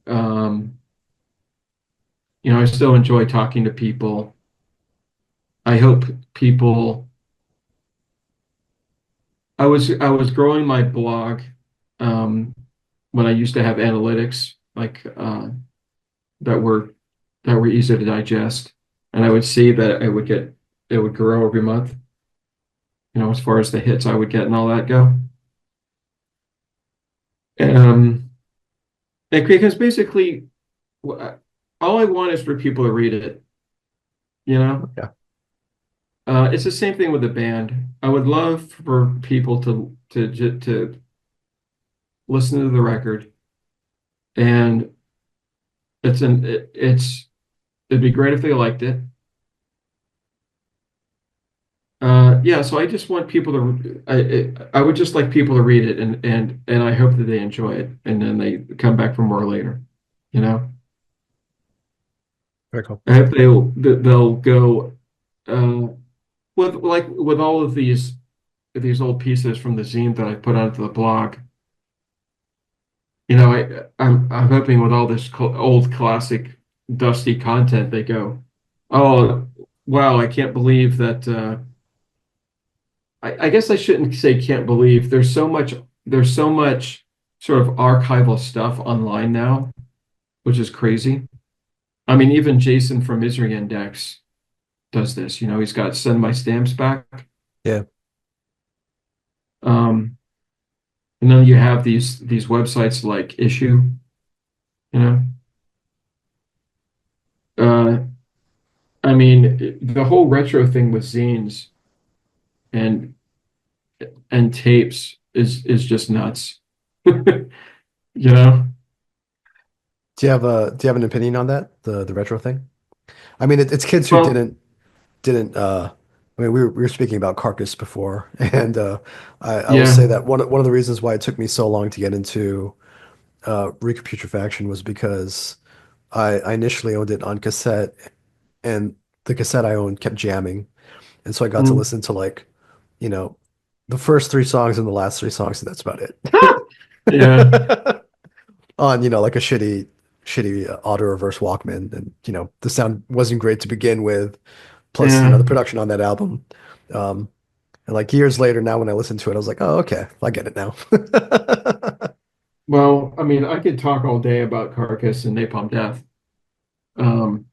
Um, I still enjoy talking to people. I hope people. I was growing my blog um, when I used to have analytics like that were that were easy to digest, and I would see that it would grow every month. As far as the hits I would get and all that go. Um, because basically, all I want is for people to read it. You know, Yeah. it's the same thing with the band. I would love for people to listen to the record, and it'd be great if they liked it. Yeah, so I just want people to. I would just like people to read it, and I hope that they enjoy it, and then they come back for more later. You know, Very cool. I hope they'll go uh, with all of these old pieces from the zine that I put onto the blog. I'm hoping with all this old classic dusty content, they go, oh wow, I can't believe that. I guess I shouldn't say can't believe. There's so much sort of archival stuff online now, which is crazy. I mean, even Jason from Misery Index does this. He's got send my stamps back. Yeah. Um, and then you have these websites like Issue, you know. Uh, I mean, the whole retro thing with zines and and tapes is just nuts. You know? Do you have an opinion on that? The retro thing? I mean, it's kids who Well, didn't I mean we were speaking about Carcass before and I will yeah. say that one of the reasons why it took me so long to get into Recaputrefaction was because I initially owned it on cassette and the cassette I owned kept jamming and so I got to Mm. listen to like you know the first three songs and the last three songs and that's about it Yeah. on like a shitty auto reverse Walkman and the sound wasn't great to begin with plus Yeah. the production on that album. Um, and like years later, now when I listen to it, I was like, oh, okay, I get it now. Well, I mean, I could talk all day about Carcass and Napalm Death. Um,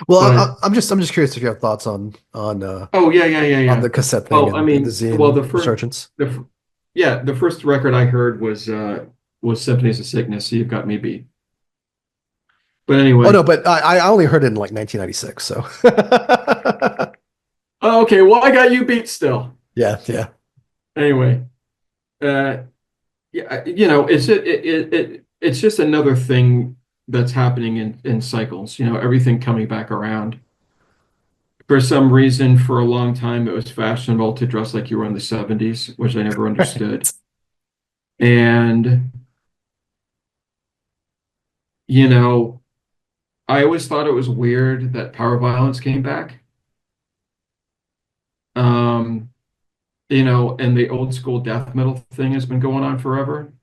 Well, but I'm just curious if you have thoughts oh yeah, yeah, yeah, on yeah. the cassette thing Well, I and the mean, well, zine resurgence. the first record I heard was Symphonies of Sickness. So you've got me beat. But Oh anyway, no, but I only heard it in like 1996, so oh, okay. Well, I got you beat still. yeah, yeah, Anyway, uh, yeah, it's just another thing that's happening in cycles. Everything coming back around. For some reason, for a long time, it was fashionable to dress like you were in the 70s, which I never understood. right. And, you know, I always thought it was weird that power violence came back. Um, and the old school death metal thing has been going on forever.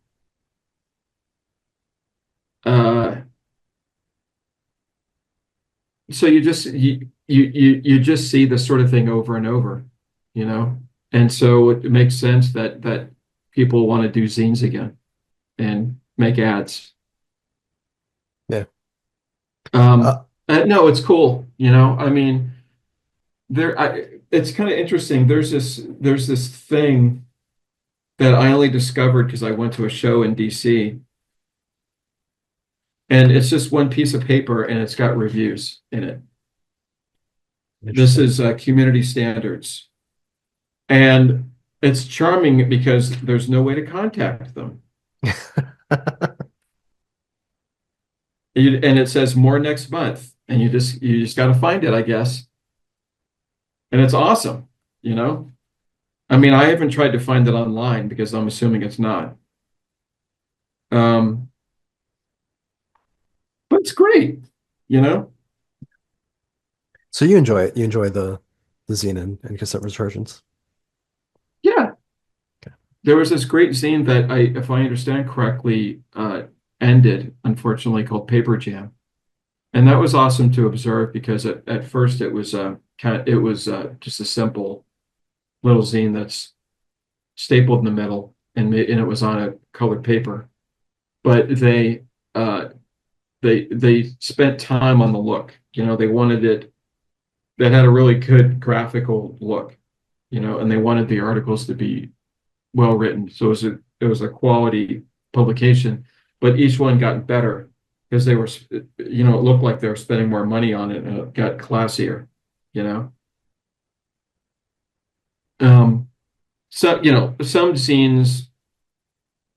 Uh, so you just see this sort of thing over and over, you know? And so it makes sense that people want to do zines again and make ads. Yeah. Um, Uh, no, it's cool. You know, I mean, it's kind of interesting. There's this thing that I only discovered because I went to a show in DC, and it's just one piece of paper and it's got reviews in it. This Interesting. is community standards, and it's charming because there's no way to contact them. And it says more next month, and you just got to find it, I guess. And it's awesome, you know. I mean, I haven't tried to find it online because I'm assuming it's not. Um, but it's great, you know. So you enjoy it. You enjoy the zine and cassette versions. Yeah, Okay. there was this great zine that if I understand correctly, ended unfortunately called Paper Jam, and that was awesome to observe because at first it was just a simple little zine that's stapled in the middle and it was on a colored paper, but uh, they spent time on the look. You know, they wanted it that had a really good graphical look. You know, and they wanted the articles to be well written. So it was a quality publication, but each one got better because they were, it looked like they were spending more money on it and it got classier, you know. Um, so, some zines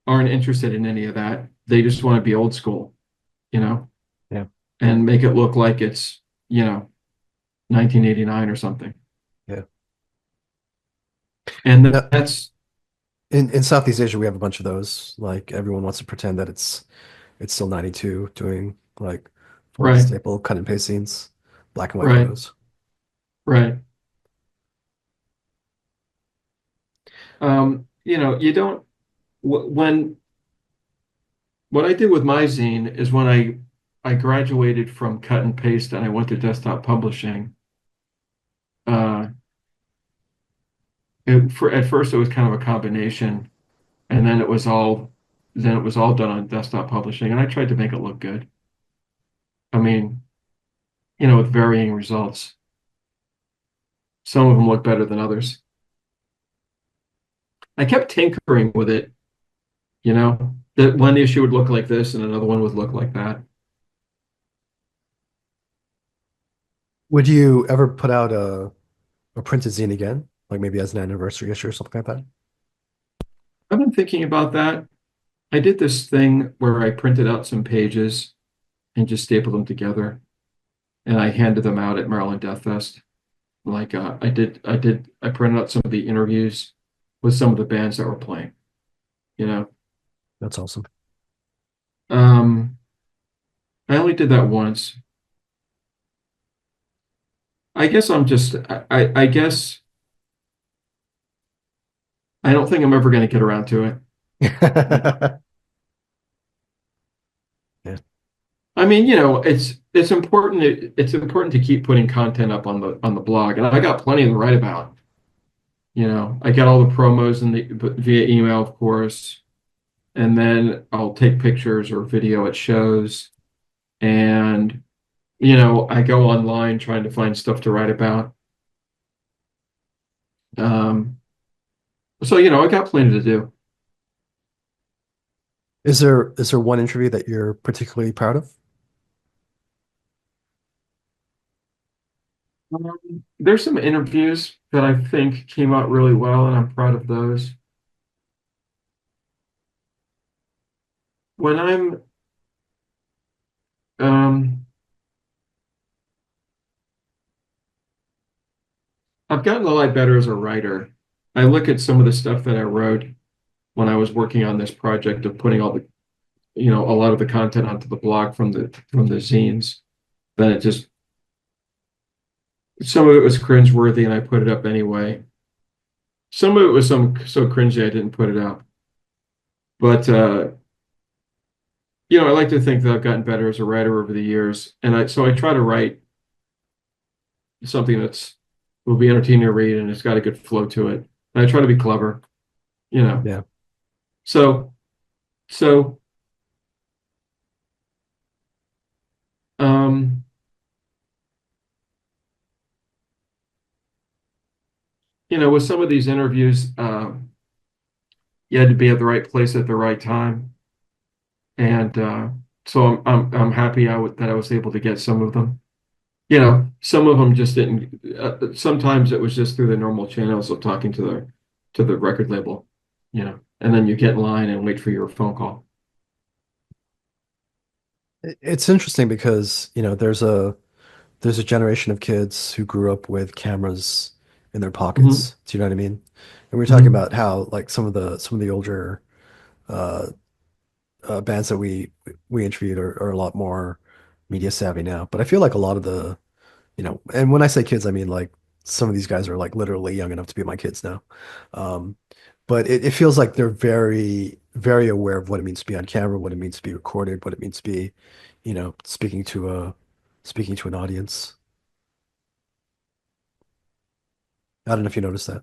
aren't interested in any of that. They just want to be old school, you know, Yeah. and make it look like it's, 1989 or something. Yeah. And Now, that's in Southeast Asia, we have a bunch of those. Like everyone wants to pretend that it's still 92 doing like full right, staple cut and paste scenes, black and white right, photos. right. You don't, when what I did with my zine is when I graduated from cut and paste and I went to desktop publishing. Uh, at first it was kind of a combination, and then it was all done on desktop publishing, and I tried to make it look good. I mean, with varying results. Some of them look better than others. I kept tinkering with it, that one issue would look like this and another one would look like that. Would you ever put out a printed zine again, like maybe as an anniversary issue or something like that? I've been thinking about that. I did this thing where I printed out some pages and just stapled them together, and I handed them out at Maryland Death Fest. Like I printed out some of the interviews with some of the bands that were playing. You know, That's awesome. um, I only did that once. I guess I guess I don't think I'm ever going to get around to it. You know, Yeah, I mean, it's important to keep putting content up on the blog, and I got plenty to write about. I get all the promos via email, of course, and then I'll take pictures or video at shows. And, I go online trying to find stuff to write about. Um, so, I got plenty to do. is there one interview that you're particularly proud of? There's some interviews that I think came out really well, and I'm proud of those. When um, I've gotten a lot better as a writer. I look at some of the stuff that I wrote when I was working on this project of putting a lot of the content onto the blog from the zines. Then it just some of it was cringeworthy, and I put it up anyway. Some of it was so cringy I didn't put it up. But I like to think that I've gotten better as a writer over the years, and I try to write something that's will be entertaining to read and it's got a good flow to it. And I try to be clever, you know. Yeah. So, so, um, with some of these interviews, you had to be at the right place at the right time. And so I'm happy that I was able to get some of them. Some of them just didn't. Sometimes it was just through the normal channels of talking to the record label, and then you get in line and wait for your phone call. It's interesting because, there's a generation of kids who grew up with cameras in their Hmm. pockets. Do you know what I mean? And we were talking Hmm. about how like some of the older uh, bands that we interviewed are a lot more media savvy now. But I feel like a lot of and when I say kids, I mean like some of these guys are like literally young enough to be my kids now. Um, but it feels like they're very, very aware of what it means to be on camera, what it means to be recorded, what it means to be, speaking to an audience. I don't know if you noticed that.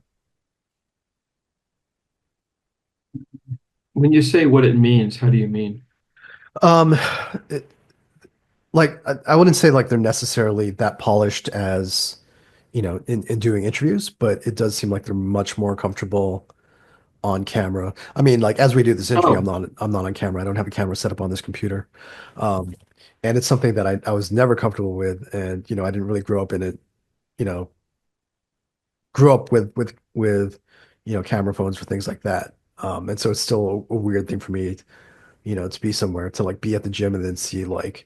When you say what it means, how do you mean? Um, it, like I wouldn't say like they're necessarily that polished as, in doing interviews, but it does seem like they're much more comfortable on camera. I mean, like as we do this interview, Oh, I'm not on camera. I don't have a camera set up on this computer. Um, and it's something that I was never comfortable with, and I didn't really grow up in it, you know, grew up with camera phones for things like that. And so it's still a weird thing for me, to be somewhere, to like be at the gym and then see like,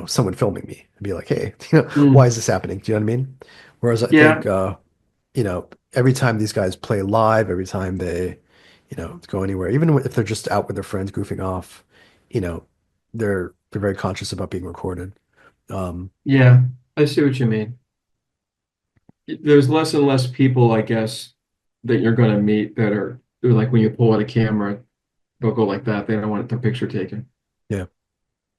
someone filming me and be like, hey, why mm, is this happening? Do you know what I mean? Whereas I think, yeah, every time these guys play live, every time they, go anywhere, even if they're just out with their friends goofing off, you know, they're very conscious about being recorded. Um, yeah, I see what you mean. There's less and less people, I guess, that you're going to meet that are they're like when you pull out a camera, they'll go like that. They don't want their picture taken. yeah,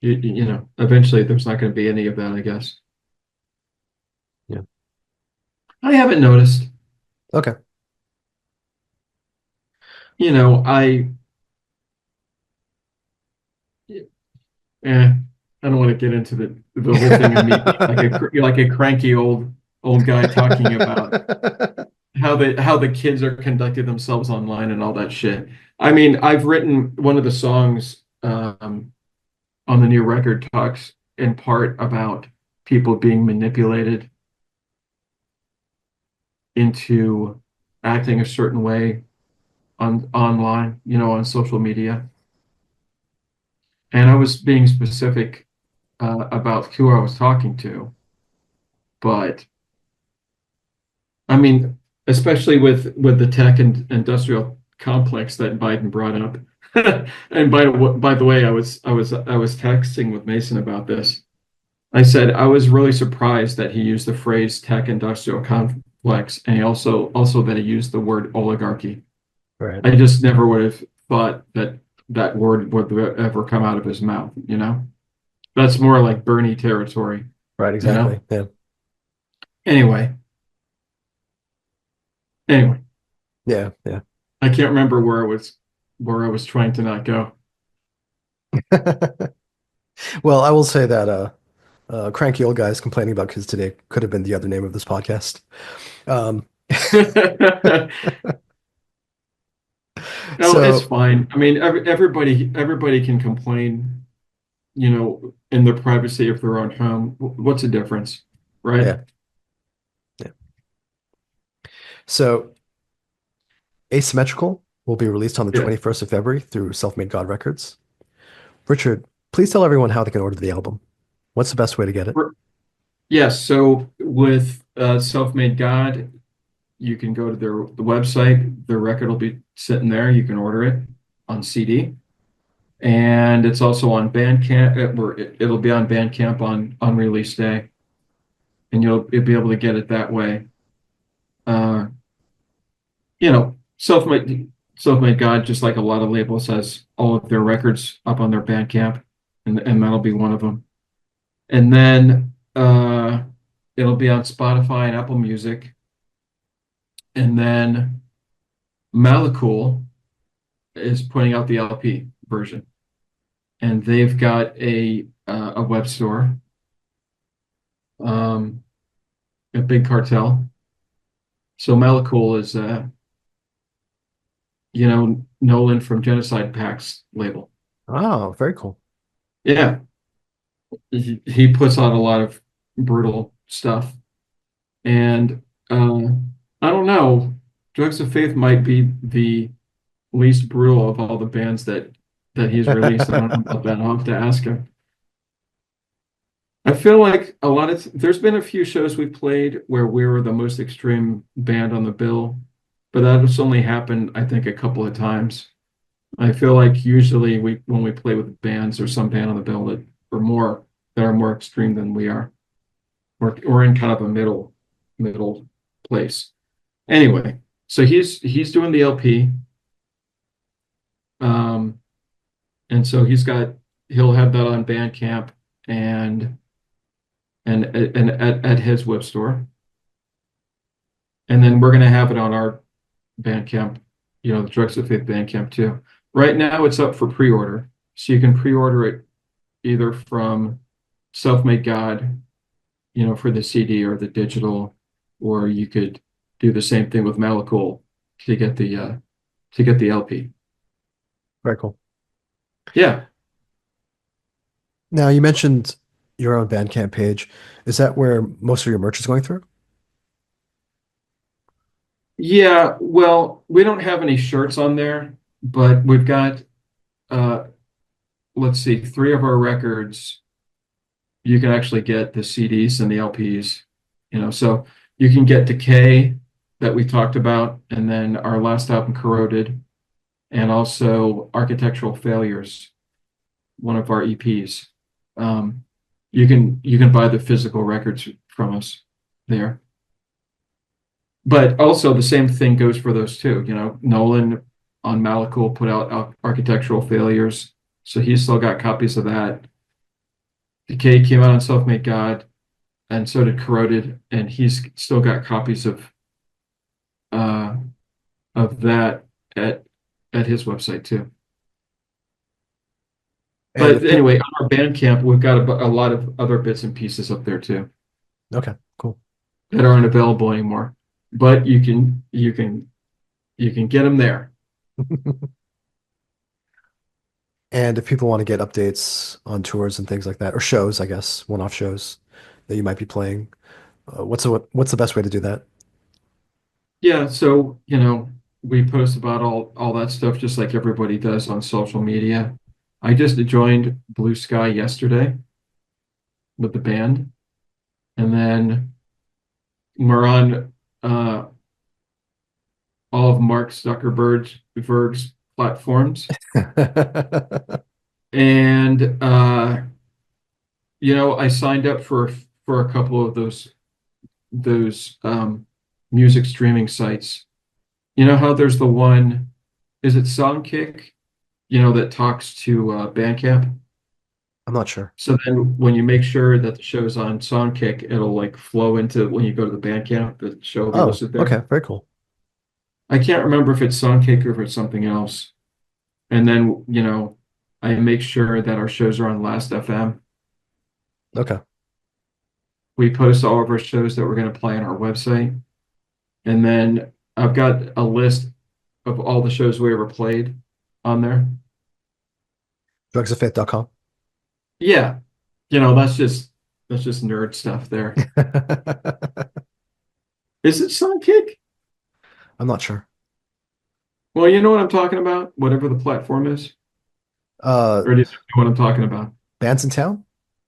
Eventually there's not going to be any of that, I guess. yeah. I haven't noticed. Okay. I I don't want to get into the whole thing of me being like a cranky old guy talking about how the kids are conducting themselves online and all that shit. I mean, I've written one of the songs on the new record talks in part about people being manipulated into acting a certain way online, on social media. And I was being specific about who I was talking to, but I mean, especially with the tech and industrial complex that Biden brought up. And by the way, I was texting with Mason about this. I said I was really surprised that he used the phrase tech industrial complex, and he also that he used the word oligarchy. Right. I just never would have thought that that word would ever come out of his mouth. That's more like Bernie territory, Right. you know? Exactly. Yeah. Anyway, anyway, Yeah. Yeah. I can't remember where I was trying to not go. Well, I will say that cranky old guys complaining about kids today could have been the other name of this podcast. Um, No, it's so fine. I mean, everybody can complain, in the privacy of their own home. What's the difference, right? yeah, yeah. So Asymmetrical will be released on the Yeah. 21st of February through Self-Made God Records. Richard, please tell everyone how they can order the album. What's the best way to get it? Yes. So with Self-Made God, you can go to the website. The record will be sitting there. You can order it on CD, and it's also on Bandcamp. It'll be on Bandcamp on release day, and you'll be able to get it that way. Uh, Self-Made God, just like a lot of labels, has all of their records up on their Bandcamp, and that'll be one of them. And then it'll be on Spotify and Apple Music. And then Malakul is putting out the LP version, and they've got a web store, um, a big cartel. So Malakul is Nolan from Genocide Pack's label. Oh, very cool. Yeah, he puts out a lot of brutal stuff, and I don't know. Drugs of Faith might be the least brutal of all the bands that he's released. I don't know about that. I'll have to ask him. I feel like there's been a few shows we played where we were the most extreme band on the bill, but that has only happened, I think, a couple of times. I feel like usually when we play with bands or some band on the bill that are more extreme than we are. We're in kind of a middle place. Anyway, so he's doing the LP. Um, and so he'll have that on Bandcamp and and at his web store. And then we're gonna have it on our Bandcamp, the Drugs of Faith Bandcamp too. Right now it's up for pre-order. So you can pre-order it either from Self-Made God, for the CD or the digital, or you could do the same thing with Malakul to get the LP. Very cool. Yeah. Now, you mentioned your own Bandcamp page. Is that where most of your merch is going through? Yeah, well, we don't have any shirts on there, but we've got uh let's see, three of our records you can actually get the CDs and the LPs, so you can get Decay that we talked about, and then our last album Corroded, and also Architectural Failures, one of our EPs. Um, you can buy the physical records from us there. But also the same thing goes for those two. Nolan on Malakul put out Architectural Failures, so he's still got copies of that. Decay came out on Self-Made God, and so did Corroded, and he's still got copies uh, of that at his website too. And But if people, anyway, on our Bandcamp, we've got a lot of other bits and pieces up there too okay, cool. that aren't available anymore. But you can get them there. And if people want to get updates on tours and things like that, or shows, I guess, one-off shows that you might be playing, what's the best way to do that? Yeah, so we post about all that stuff just like everybody does on social media. I just joined Blue Sky yesterday with the band, and then we're on all of Mark Zuckerberg's platforms. And I signed up for a couple of those music streaming sites. You know how there's the one, is it Songkick, that talks to Bandcamp? I'm not sure. So then when you make sure that the show's on Songkick, it'll like flow into when you go to the Bandcamp, the show will be Oh, listed there. okay, very cool. I can't remember if it's Songkick or if it's something else. And then, I make sure that our shows are on Last FM. Okay. We post all of our shows that we're going to play on our website. And then I've got a list of all the shows we ever played on there. Drugsoffit.com. Yeah, that's just nerd stuff there. Is it Sidekick? I'm not sure. Well, you know what I'm talking about, whatever the platform is. Uh, Or do you know what I'm talking about? Bands in Town?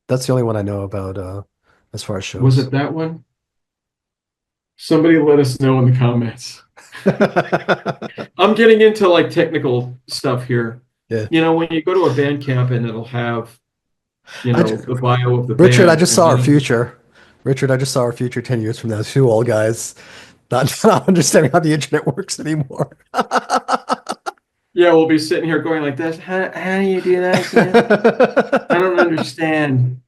That's the only one I know about as far as Was shows. it that one? Somebody let us know in the comments. I'm getting into like technical stuff here. Yeah. When you go to a band camp and it'll have, I ju- the bio of the Richard, I band, just and saw our then future. Richard, I just saw our future 10 years from now. Two old guys not understanding how the internet works anymore. yeah, we'll be sitting here going like this. How do you do that again? I don't understand.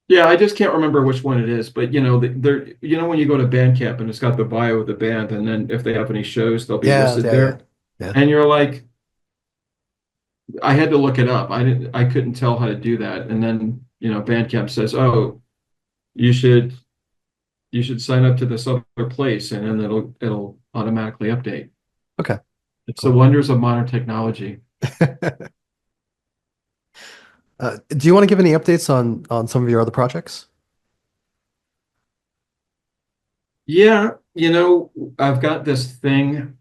Yeah, I just can't remember which one it is, but there, when you go to Bandcamp and it's got the bio of the band, and then if they have any shows, they'll be Yeah, listed yeah, yeah, there. yeah. And you're like, I had to look it up. I couldn't tell how to do that. And then, Bandcamp says, "Oh, you should you should sign up to this other place," and then it'll automatically update. Okay, It's the cool. wonders of modern technology. Do you want to give any updates on some of your other projects? Yeah, I've got this thing.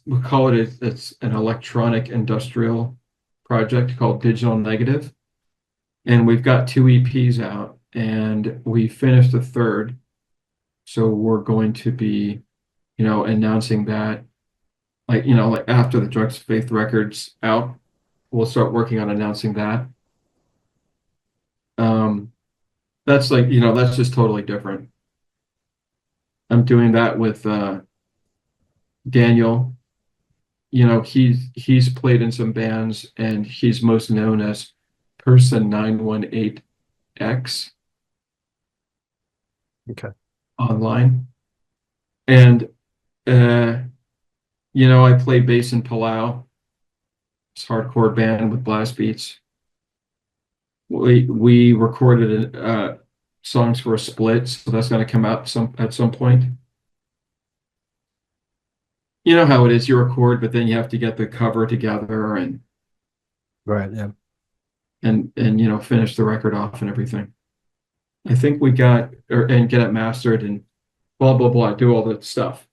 We call it's an electronic industrial project called Digital Negative, and we've got two EPs out, and we finished the third. So we're going to be, announcing that, like after the Drugs Faith Records out, we'll start working on announcing that. Um, that's like, that's just totally different. I'm doing that with Daniel. He's played in some bands, and he's most known as Person 918X Okay. online. And I play bass in Palau. It's a hardcore band with blast beats. We recorded songs for a split, so that's going to come out at some point. You know how it is, you record, but then you have to get the cover together Right, yeah. and finish the record off and everything. I think we got and get it mastered and blah blah blah, do all the stuff.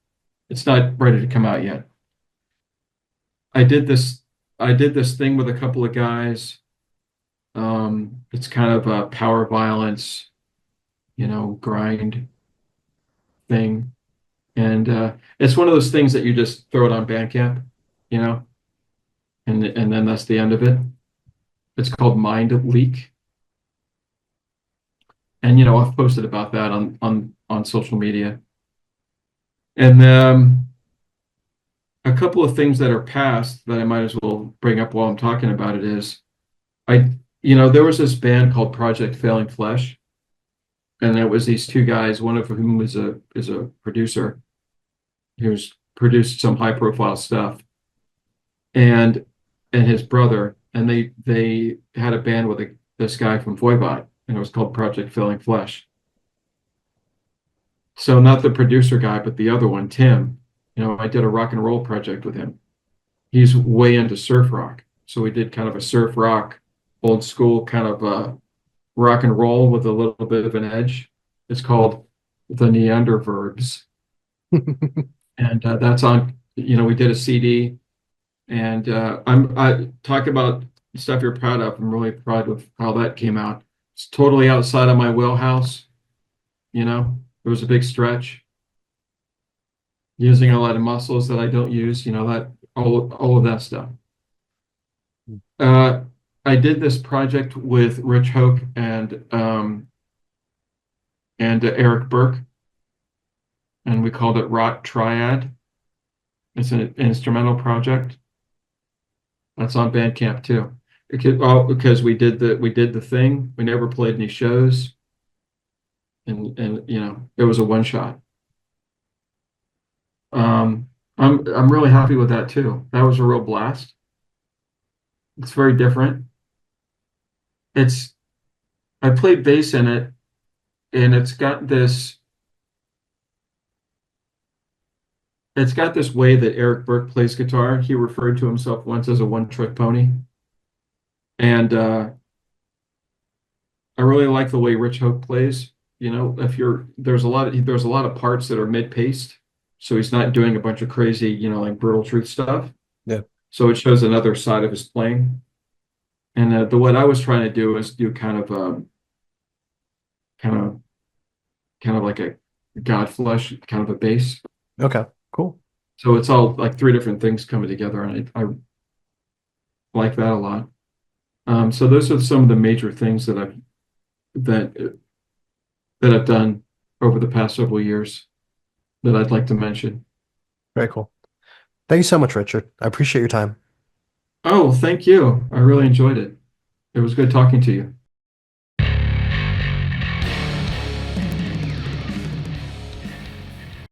It's not ready to come out yet. I did this I did this thing with a couple of guys. It's kind of a power violence, grind thing. And it's one of those things that you just throw it on Bandcamp, you know, and then that's the end of it. It's called Mind Leak. And I've posted about that on social media. And a couple of things that are past that I might as well bring up while I'm talking about it is I there was this band called Project Failing Flesh, and it was these two guys, one of whom is a producer who's produced some high profile stuff, and his brother, and they had a band with this guy from Voivod, and it was called Project Filling Flesh. So not the producer guy, but the other one, Tim. I did a rock and roll project with him. He's way into surf rock, so we did kind of a surf rock, old school kind of rock and roll with a little bit of an edge. It's called the Neanderverbs, and that's on. We did a CD. And I talk about stuff you're proud of. I'm really proud of how that came out. It's totally outside of my wheelhouse. It was a big stretch, using a lot of muscles that I don't use. That all of that stuff. Uh, I did this project with Rich Hoke and Eric Burke, and we called it Rock Triad. It's an instrumental project. That's on Bandcamp too. Because we did the thing. We never played any shows, and it was a one shot. I'm really happy with that too. That was a real blast. It's very different. It's I played bass in it, and it's got this way that Eric Burke plays guitar. He referred to himself once as a one trick pony, and I really like the way Rich Hoke plays. If you're there's a lot of parts that are mid-paced, so he's not doing a bunch of crazy, like Brutal Truth stuff. Yeah. So it shows another side of his playing. And the what I was trying to do is do kind of kind of like a Godflesh kind of a bass. Okay, cool. So it's all like three different things coming together, and I like that a lot. So those are some of the major things that that I've done over the past several years that I'd like to mention. Very cool. Thank you so much, Richard. I appreciate your time. Oh, thank you. I really enjoyed it. It was good talking to you.